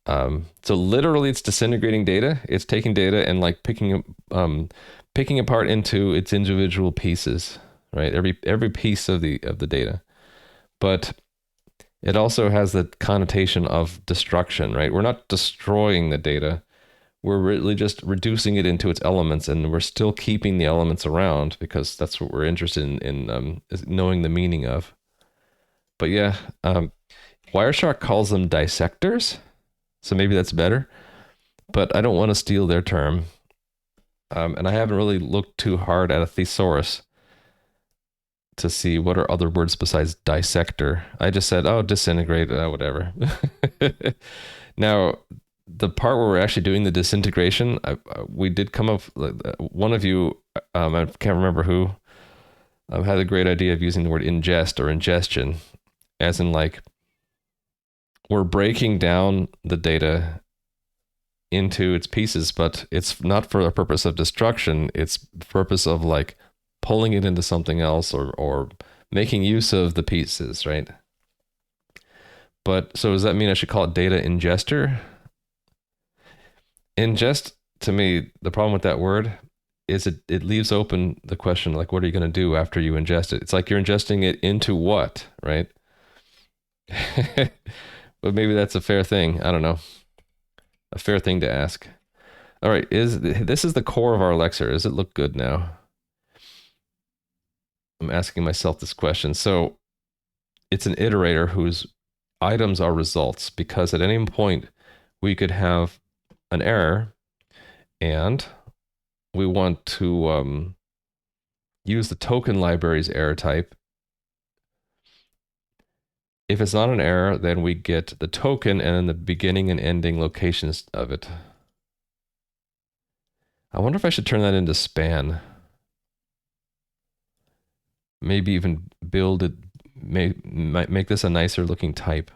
So literally, it's disintegrating data. It's taking data and like picking apart into its individual pieces, right? Every piece of the data, but it also has the connotation of destruction, right? We're not destroying the data. We're really just reducing it into its elements, and we're still keeping the elements around because that's what we're interested in is knowing the meaning of. But yeah, Wireshark calls them dissectors, so maybe that's better. But I don't want to steal their term, and I haven't really looked too hard at a thesaurus to see what are other words besides dissector. I just said, oh, disintegrate, whatever. Now, the part where we're actually doing the disintegration, we did come up, one of you, I can't remember who, had a great idea of using the word ingest or ingestion, as in like, we're breaking down the data into its pieces, but it's not for the purpose of destruction. It's the purpose of like pulling it into something else or making use of the pieces, right? But so does that mean I should call it data ingester? Ingest, to me, the problem with that word is it leaves open the question like, what are you going to do after you ingest it? It's like you're ingesting it into what, right? But maybe that's a fair thing. I don't know. A fair thing to ask. All right, this is the core of our lecture. Does it look good now? I'm asking myself this question. So it's an iterator whose items are results because at any point we could have an error and we want to use the token library's error type. If it's not an error, then we get the token and then the beginning and ending locations of it. I wonder if I should turn that into span. Maybe even build it, make this a nicer looking type.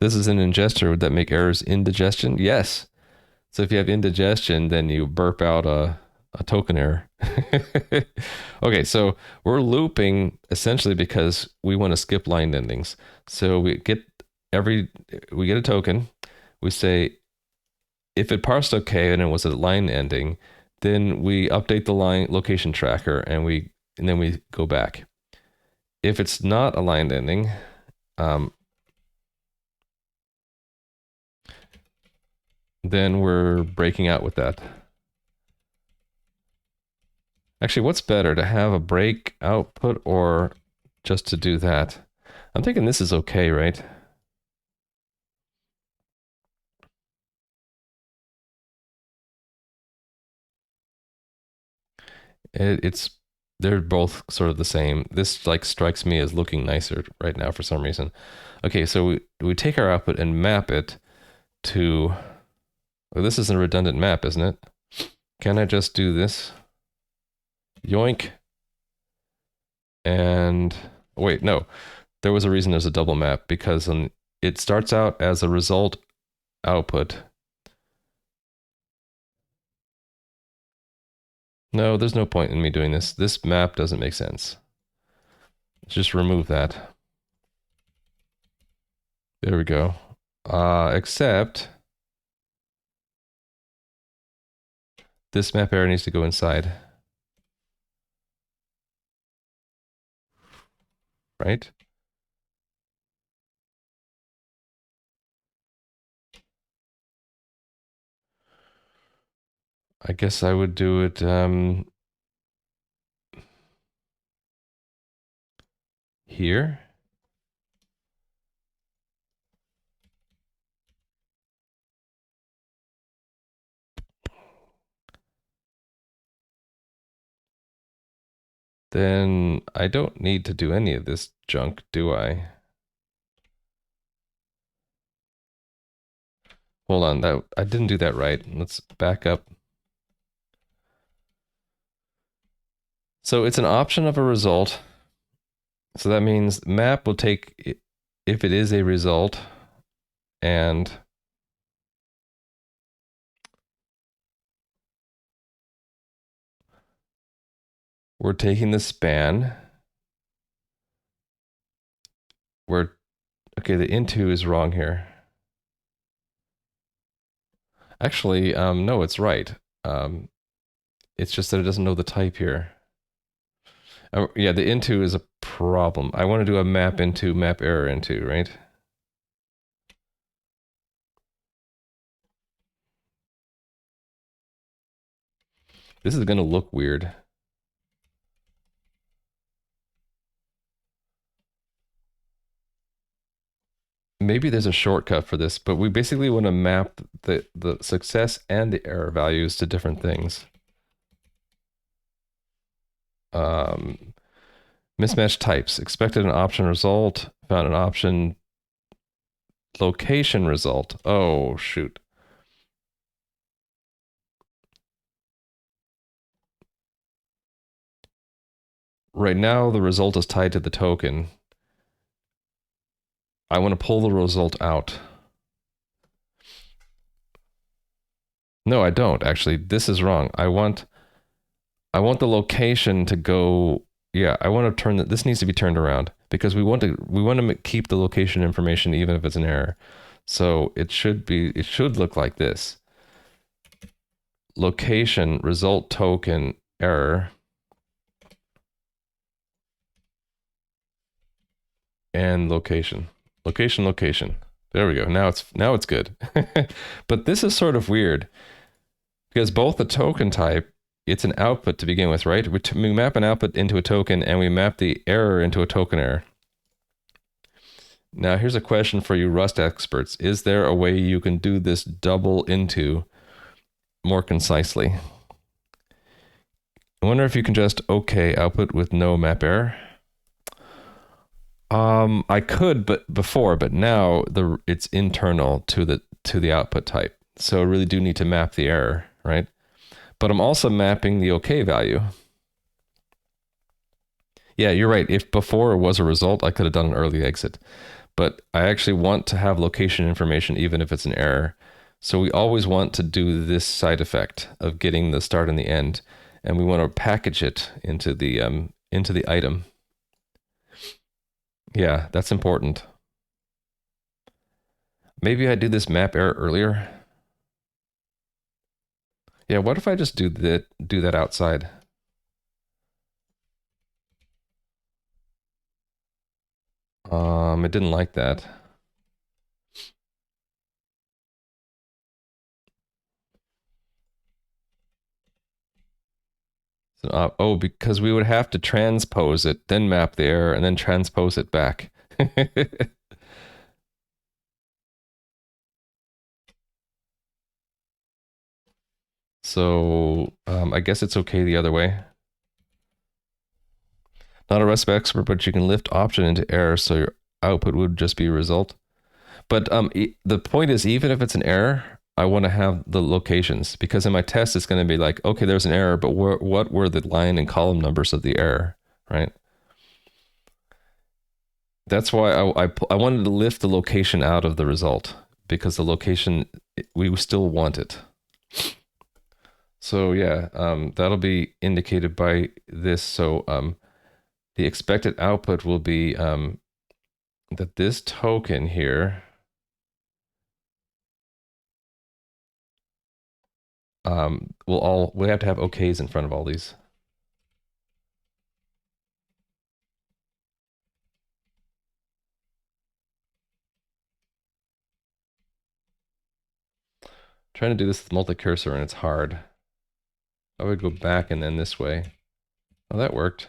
This is an ingester. Would that make errors indigestion? Yes. So if you have indigestion, then you burp out a token error. Okay, so we're looping essentially because we want to skip line endings. So we get a token. We say if it parsed okay and it was a line ending, then we update the line location tracker and then we go back. If it's not a line ending, then we're breaking out with that. Actually, what's better, to have a break output or just to do that? I'm thinking this is okay, right? They're both sort of the same. This like strikes me as looking nicer right now for some reason. Okay, so we take our output and map it to, well, this is a redundant map, isn't it? Can I just do this? Yoink. And wait, no, there was a reason there's a double map because it starts out as a result output. No, there's no point in me doing this. This map doesn't make sense. Let's just remove that. There we go. Except this map error needs to go inside. Right? I guess I would do it here. Then I don't need to do any of this junk, do I? Hold on, that I didn't do that right. Let's back up. So it's an option of a result. So that means map will take, if it is a result, and we're taking the span. Okay, the into is wrong here. Actually, no, it's right. It's just that it doesn't know the type here. Yeah, the into is a problem. I want to do a map into, map error into, right? This is going to look weird. Maybe there's a shortcut for this, but we basically want to map the success and the error values to different things. Mismatch types. Expected an option result. Found an option location result. Oh, shoot. Right now, the result is tied to the token. I want to pull the result out. No, I don't. Actually, this is wrong. I want the location to go. Yeah, I want to turn this needs to be turned around because we want to keep the location information even if it's an error. So it should look like this. Location result token error and location. Location. There we go. Now it's good. But this is sort of weird because both the token type, it's an output to begin with, right? We map an output into a token and we map the error into a token error. Now here's a question for you Rust experts. Is there a way you can do this double into more concisely? I wonder if you can just OK output with no map error. I could, but now it's internal to the output type. So I really do need to map the error, right? But I'm also mapping the OK value. Yeah, you're right. If before it was a result, I could have done an early exit. But I actually want to have location information even if it's an error. So we always want to do this side effect of getting the start and the end, and we want to package it into the item. Yeah, that's important. Maybe I do this map error earlier. Yeah, what if I just do that outside? It didn't like that. So, oh, because we would have to transpose it, then map the error, and then transpose it back. So I guess it's okay the other way. Not a Rust expert, but you can lift option into error, so your output would just be a result. But the point is, even if it's an error, I want to have the locations because in my test, it's going to be like, okay, there's an error, but what were the line and column numbers of the error, right? That's why I wanted to lift the location out of the result because the location, we still want it. So yeah, that'll be indicated by this. So the expected output will be that this token here we have to have OKs in front of all these. Trying to do this with multi-cursor and it's hard. I would go back and then this way. Oh, that worked.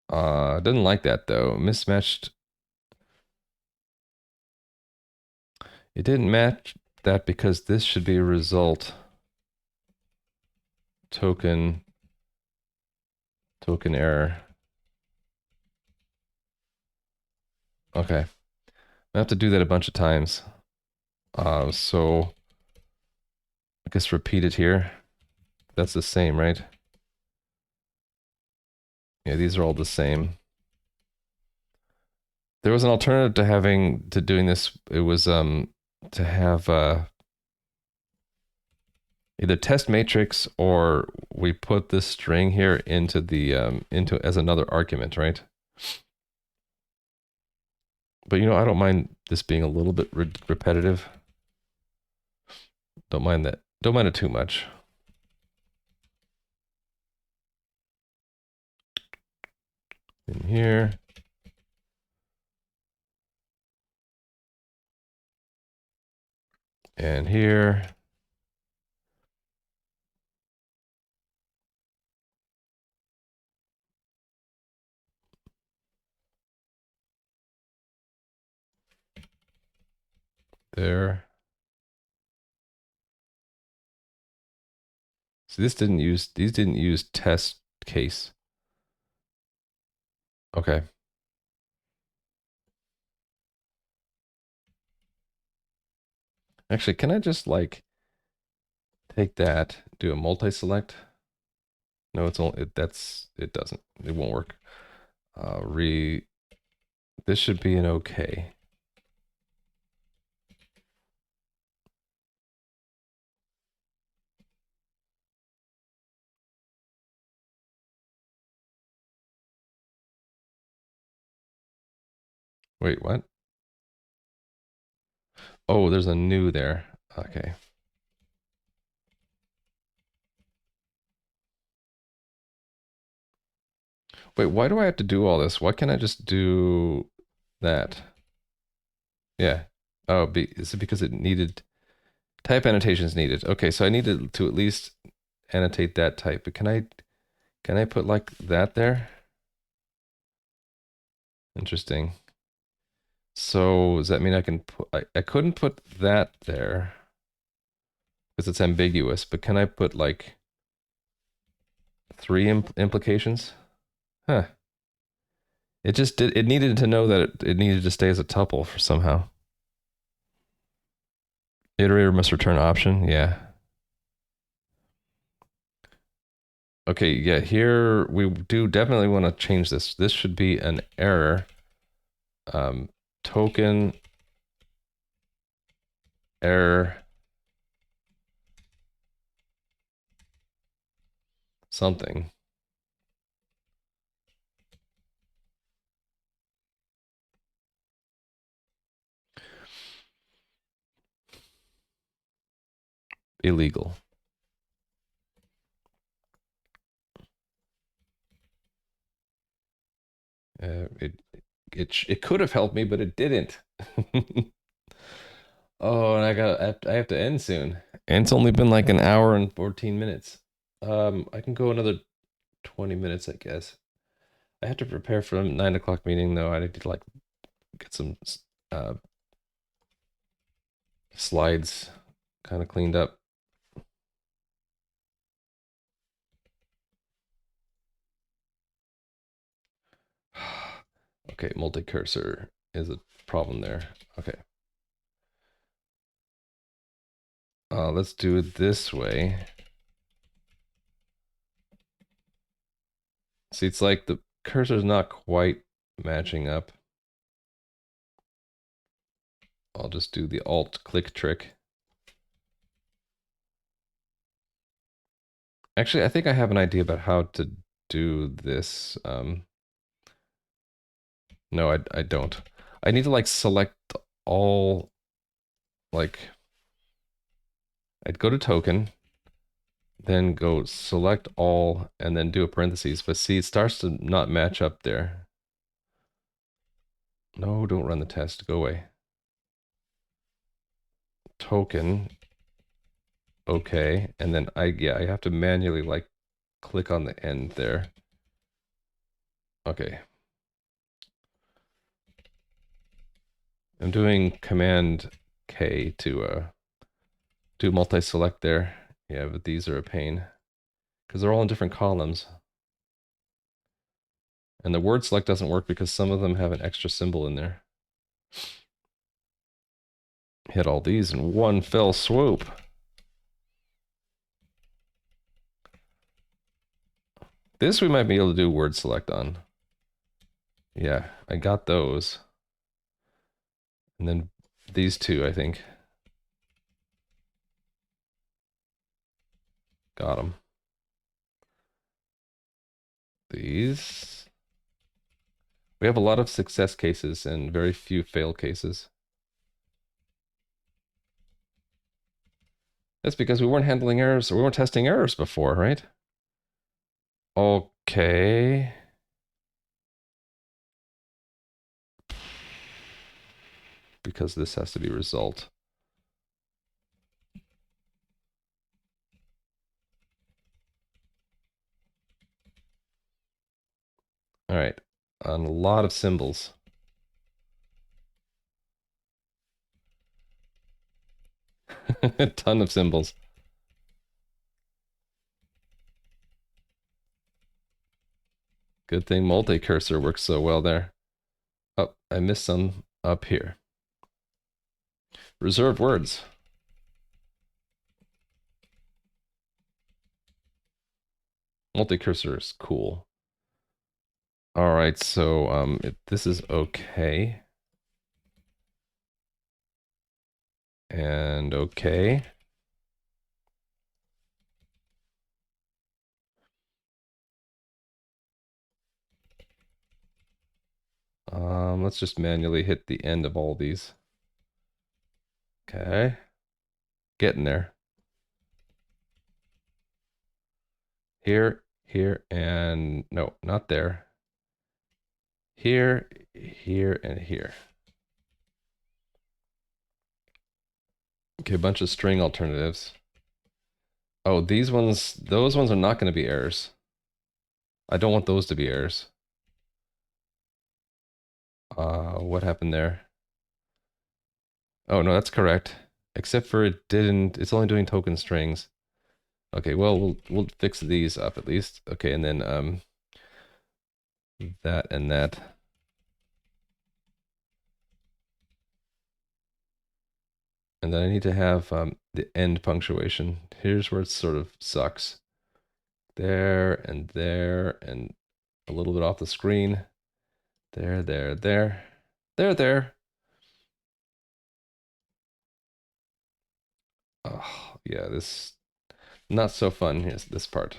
Didn't like that though. Mismatched. It didn't match that because this should be a result token error. Okay. I have to do that a bunch of times. So I guess repeat it here. That's the same, right? Yeah, these are all the same. There was an alternative to doing this. It was to have either test matrix or we put this string here into the into as another argument, right? But I don't mind this being a little bit repetitive. Don't mind that. Don't mind it too much. In here. And here. There. So these didn't use test case. Okay. Actually, can I just like take that, do a multi-select? No, it's only it doesn't. It won't work. This should be an okay. Wait, what? Oh, there's a new there. Okay. Wait, why do I have to do all this? Why can't I just do that? Yeah. Oh, is it because it needed type annotations needed? Okay, so I needed to at least annotate that type. But can I put like that there? Interesting. So does that mean I can put I couldn't put that there because it's ambiguous, but can I put like three implications? Huh. It needed to know that it needed to stay as a tuple for somehow. Iterator must return option. Yeah. Okay, yeah, here we do definitely want to change this. This should be an error. Token error something. Illegal. It could have helped me, but it didn't. Oh, and I have to end soon. And it's only been like an hour and 14 minutes. I can go another 20 minutes, I guess. I have to prepare for a 9 o'clock meeting though. I need to like get some uh slides kind of cleaned up. Okay, multi-cursor is a problem there. Okay. Let's do it this way. See, it's like the cursor's not quite matching up. I'll just do the alt click trick. Actually, I think I have an idea about how to do this. No, I don't. I need to like select all, like, I'd go to token, then go select all, and then do a parentheses. But see, it starts to not match up there. No, don't run the test. Go away. Token. okay. And then I have to manually like click on the end there. Okay. I'm doing Command K to do multi-select there. Yeah, but these are a pain because they're all in different columns. And the word select doesn't work because some of them have an extra symbol in there. Hit all these in one fell swoop. This we might be able to do word select on. Yeah, I got those. And then these two, I think. Got them. These. We have a lot of success cases and very few fail cases. That's because we weren't handling errors, or we weren't testing errors before, right? Okay. Because this has to be result. All right. On a lot of symbols. A ton of symbols. Good thing multi-cursor works so well there. Oh, I missed some up here. Reserved words. Multi-cursor is cool. All right, so this is okay. And okay. Let's just manually hit the end of all these. Okay. Getting there. Here, here, and no, not there. Here, here, and here. Okay, a bunch of string alternatives. Oh, these ones, those ones are not going to be errors. I don't want those to be errors. What happened there? Oh, no, that's correct. Except for it didn't, it's only doing token strings. Okay, well, we'll fix these up at least. Okay, and then that and that. And then I need to have the end punctuation. Here's where it sort of sucks. There, and a little bit off the screen. There, there, there. There, there. Oh, yeah, this not so fun. Here's this part.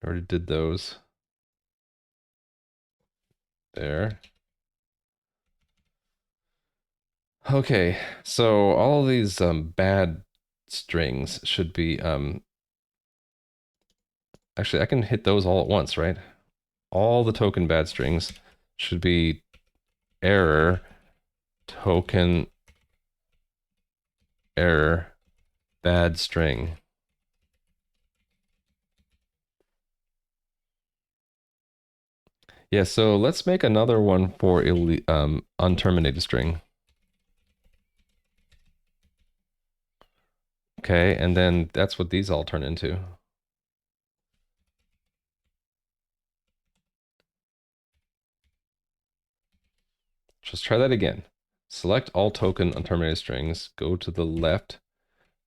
Already did those. There. Okay, so all of these bad strings should be actually I can hit those all at once, right? All the token bad strings should be error token error bad string. Yeah, so let's make another one for unterminated string. Okay, and then that's what these all turn into. Just try that again. Select all token unterminated strings, go to the left,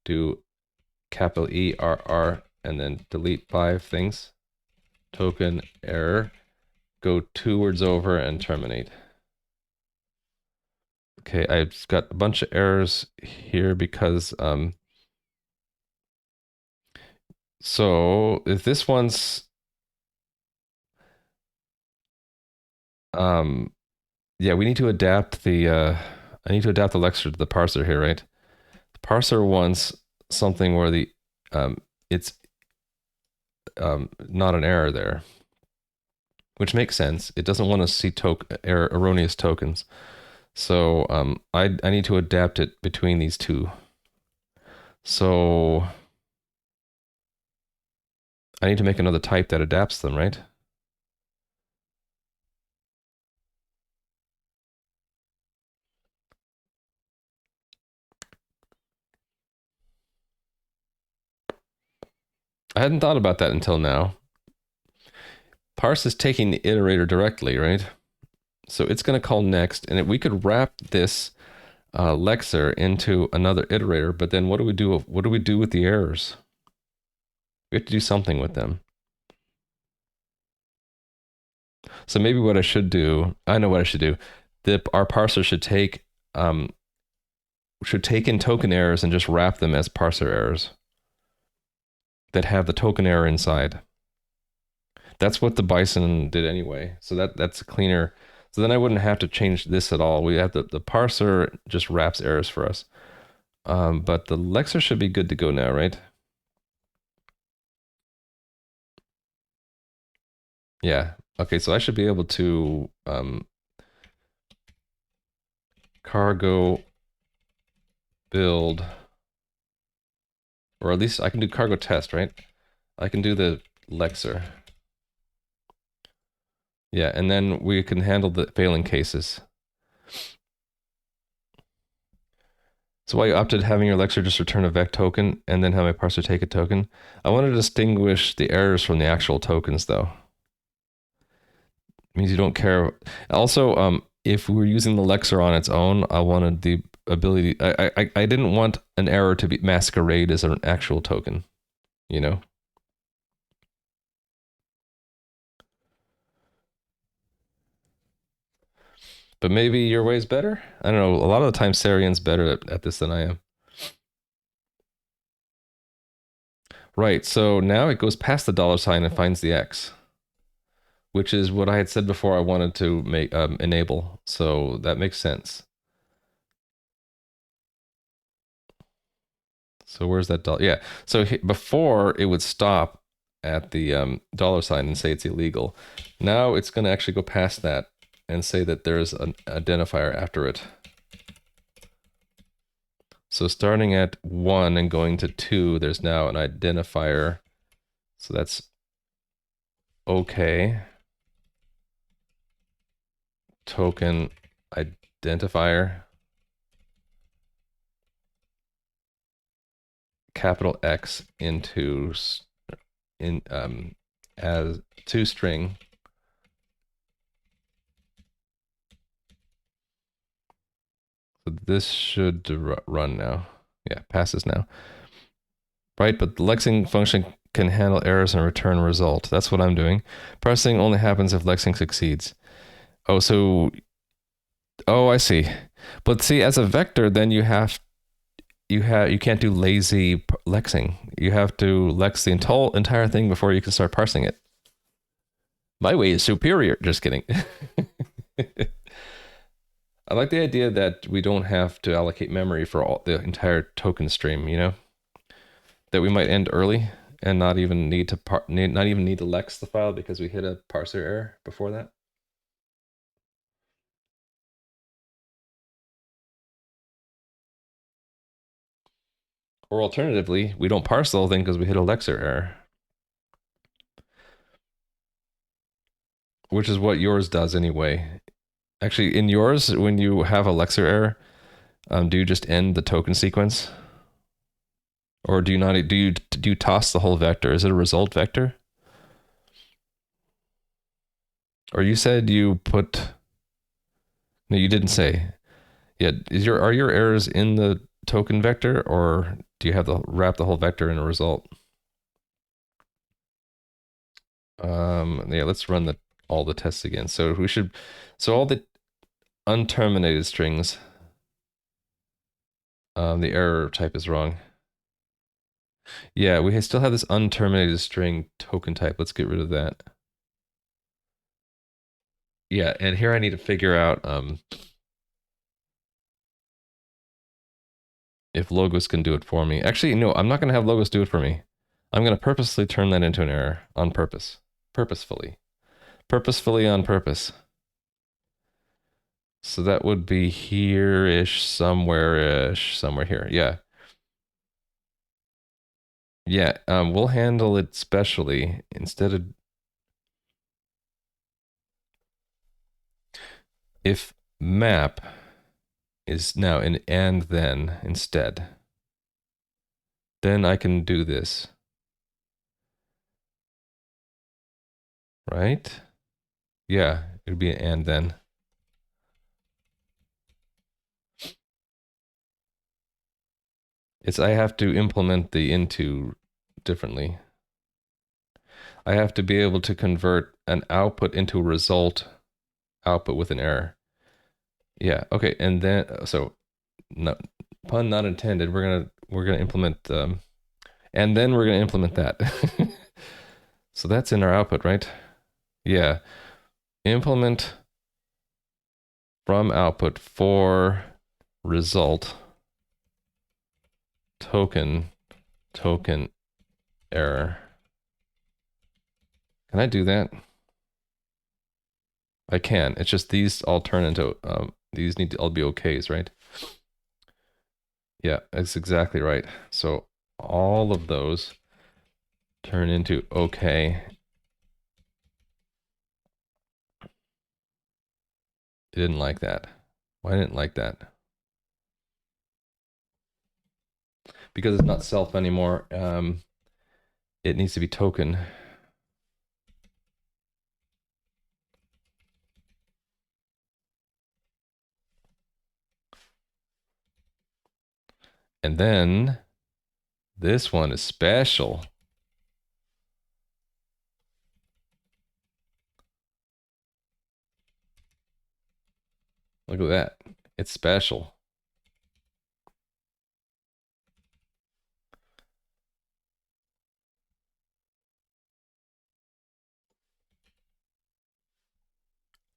do capital E, R, R, and then delete 5 things. Token error, go 2 words over and terminate. Okay, I've got a bunch of errors here because so if this one's yeah, we need to adapt the I need to adapt the lecture to the parser here, right? The parser wants something where the it's not an error there, which makes sense. It doesn't want to see error erroneous tokens. So I need to adapt it between these two. So I need to make another type that adapts them, right? I hadn't thought about that until now. Parse is taking the iterator directly, right? So it's going to call next, and we could wrap this lexer into another iterator, but then what do we do? What do we do with the errors? We have to do something with them. So maybe what I should do, I know what I should do. Our parser should take in token errors and just wrap them as parser errors that have the token error inside. That's what the Bison did anyway. So that's cleaner. So then I wouldn't have to change this at all. We have the parser just wraps errors for us. But the lexer should be good to go now, right? Yeah. Okay, so I should be able to cargo build, or at least I can do cargo test, right? I can do the lexer. Yeah, and then we can handle the failing cases. So why you opted having your lexer just return a vec token and then have my parser take a token? I want to distinguish the errors from the actual tokens, though. It means you don't care. Also, if we're using the lexer on its own, I wanted the ability. I didn't want an error to be masquerade as an actual token, you know? But maybe your way's better? I don't know. A lot of the time, Sarian's better at this than I am. Right, so now it goes past the dollar sign and finds the X, which is what I had said before I wanted to make enable. So that makes sense. So where's that dollar? Yeah. So before it would stop at the dollar sign and say it's illegal. Now it's going to actually go past that and say that there's an identifier after it. So starting at 1 and going to 2, there's now an identifier. So that's okay. Token identifier. Capital X into as toString. So this should run now. Yeah, passes now. Right, but the lexing function can handle errors and return a result. That's what I'm doing. Parsing only happens if lexing succeeds. Oh, so I see. But see, as a vector, then you can't do lazy lexing. You have to lex the entire thing before you can start parsing it. My way is superior. Just kidding. I like the idea that we don't have to allocate memory for the entire token stream, you know? That we might end early and not even need to lex the file because we hit a parser error before that. Or alternatively, we don't parse the whole thing because we hit a lexer error. Which is what yours does anyway. Actually, in yours, when you have a lexer error, do you just end the token sequence? Or do you not? Do you toss the whole vector? Is it a result vector? Or you said you put? No, you didn't say. Yeah, are your errors in the token vector, or do you have to wrap the whole vector in a result? Yeah, let's run all the tests again. So all the unterminated strings, the error type is wrong. Yeah, we still have this unterminated string token type. Let's get rid of that. Yeah, and here I need to figure out if logos can do it for me. Actually, no, I'm not going to have logos do it for me. I'm going to purposely turn that into an error on purpose. Purposefully on purpose. So that would be here-ish, somewhere-ish, somewhere here. Yeah. Yeah, we'll handle it specially instead of if map is now an and then instead. Then I can do this. Right? Yeah, it'd be an and then. I have to implement the into differently. I have to be able to convert an output into a result output with an error. Yeah, okay, and then so no pun not intended. We're gonna implement and then we're gonna implement that. So that's in our output, right? Yeah. Implement from output for result token error. Can I do that? I can. It's just these all turn into these need to all be OKs, right? Yeah, that's exactly right. So all of those turn into OK. It didn't like that. Why didn't it like that? Because it's not self anymore. It needs to be token. And then this one is special. Look at that. It's special.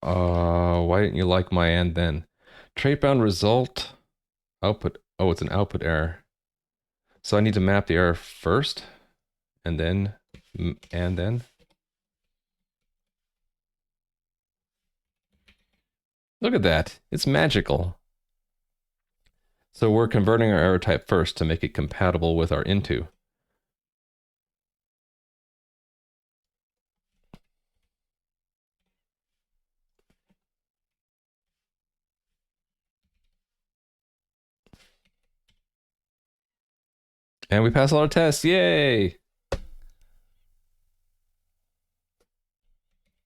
Why didn't you like my and then? Trait bound result output. Oh, it's an output error. So I need to map the error first and then and then. Look at that. It's magical. So we're converting our error type first to make it compatible with our into. And we pass all our tests. Yay! Of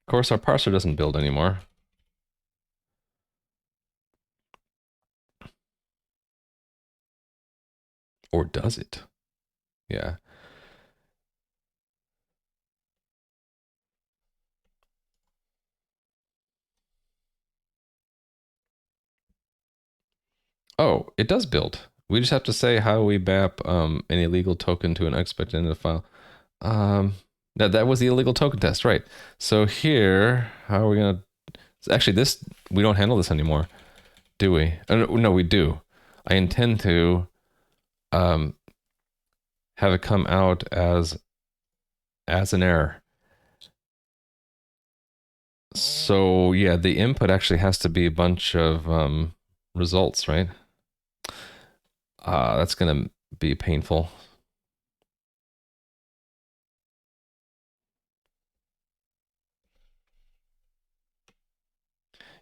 course, our parser doesn't build anymore. Or does it? Yeah. Oh, it does build. We just have to say how we map an illegal token to an unexpected into the file. That was the illegal token test, right? So here, how are we gonna? Actually, this we don't handle this anymore, do we? No, we do. I intend to have it come out as an error. So yeah, the input actually has to be a bunch of results, right? That's gonna be painful.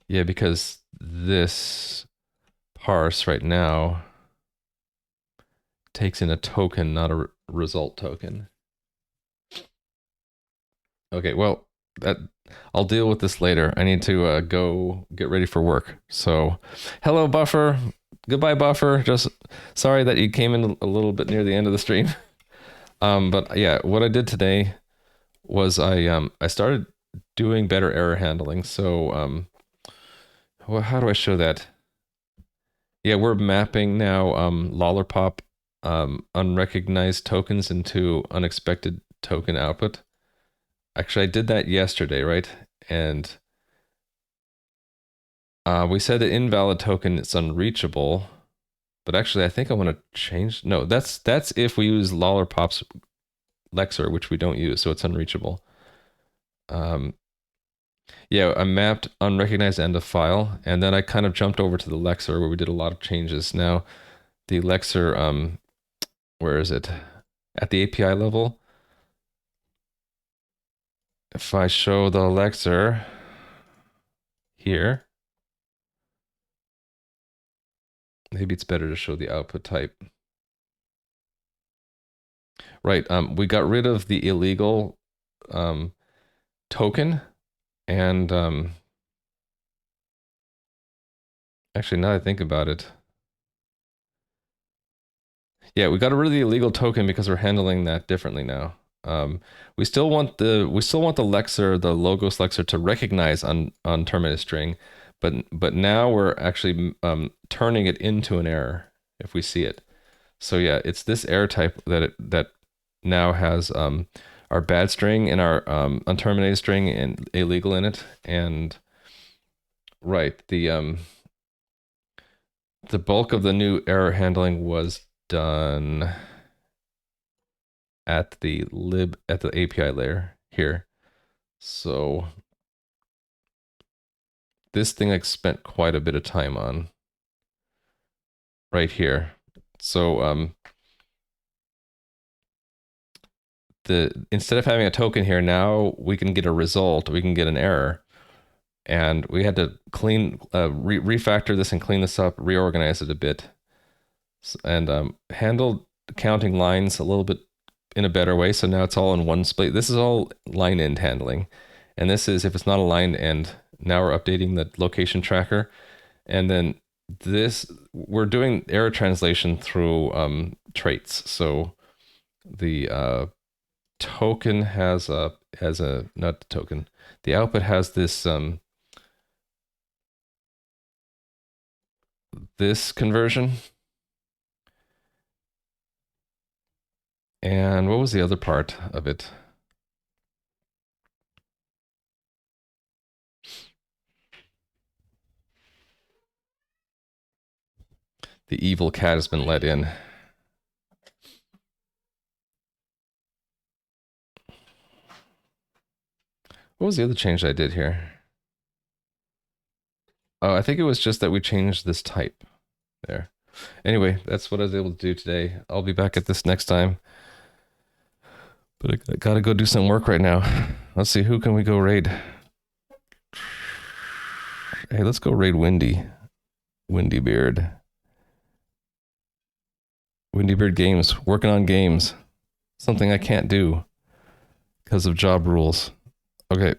Yeah, because this parse right now takes in a token, not a result token. Okay, well, that I'll deal with this later. I need to go get ready for work. So, hello, Buffer. Goodbye, Buffer. Just sorry that you came in a little bit near the end of the stream. But yeah, what I did today was I started doing better error handling. So well, how do I show that? Yeah, we're mapping now Lollipop unrecognized tokens into unexpected token output. Actually, I did that yesterday, right? And we said that invalid token is unreachable, but actually I think I want to change. No, that's if we use Lollipop's Lexer, which we don't use, so it's unreachable. Yeah, I mapped unrecognized end of file, and then I kind of jumped over to the Lexer where we did a lot of changes. Now, the Lexer, where is it? At the API level, if I show the Lexer here, maybe it's better to show the output type. Right, we got rid of the illegal token, and actually, now that I think about it, yeah, we got rid of the illegal token because we're handling that differently now. We still want the Lexer, the logos Lexer, to recognize on terminated string, but now we're actually turning it into an error if we see it. So yeah, it's this error type that now has our bad string and our unterminated string and illegal in it, and right, the bulk of the new error handling was done at the API layer here. So this thing I spent quite a bit of time on right here. So instead of having a token here, now we can get a result, we can get an error. And we had to refactor this and clean this up, reorganize it a bit, and handle counting lines a little bit in a better way. So now it's all in one split. This is all line end handling. And this is, if it's not a line end, now we're updating the location tracker. And then we're doing error translation through traits. So the token has not the token. The output has this this conversion. And what was the other part of it? The evil cat has been let in. What was the other change I did here? Oh, I think it was just that we changed this type there. Anyway, that's what I was able to do today. I'll be back at this next time. But I gotta go do some work right now. Let's see, who can we go raid? Hey, let's go raid Windy. Windy Beard. Windy Beard Games. Working on games. Something I can't do because of job rules. Okay.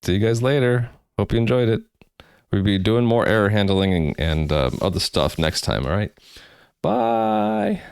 See you guys later. Hope you enjoyed it. We'll be doing more error handling and other stuff next time, all right? Bye.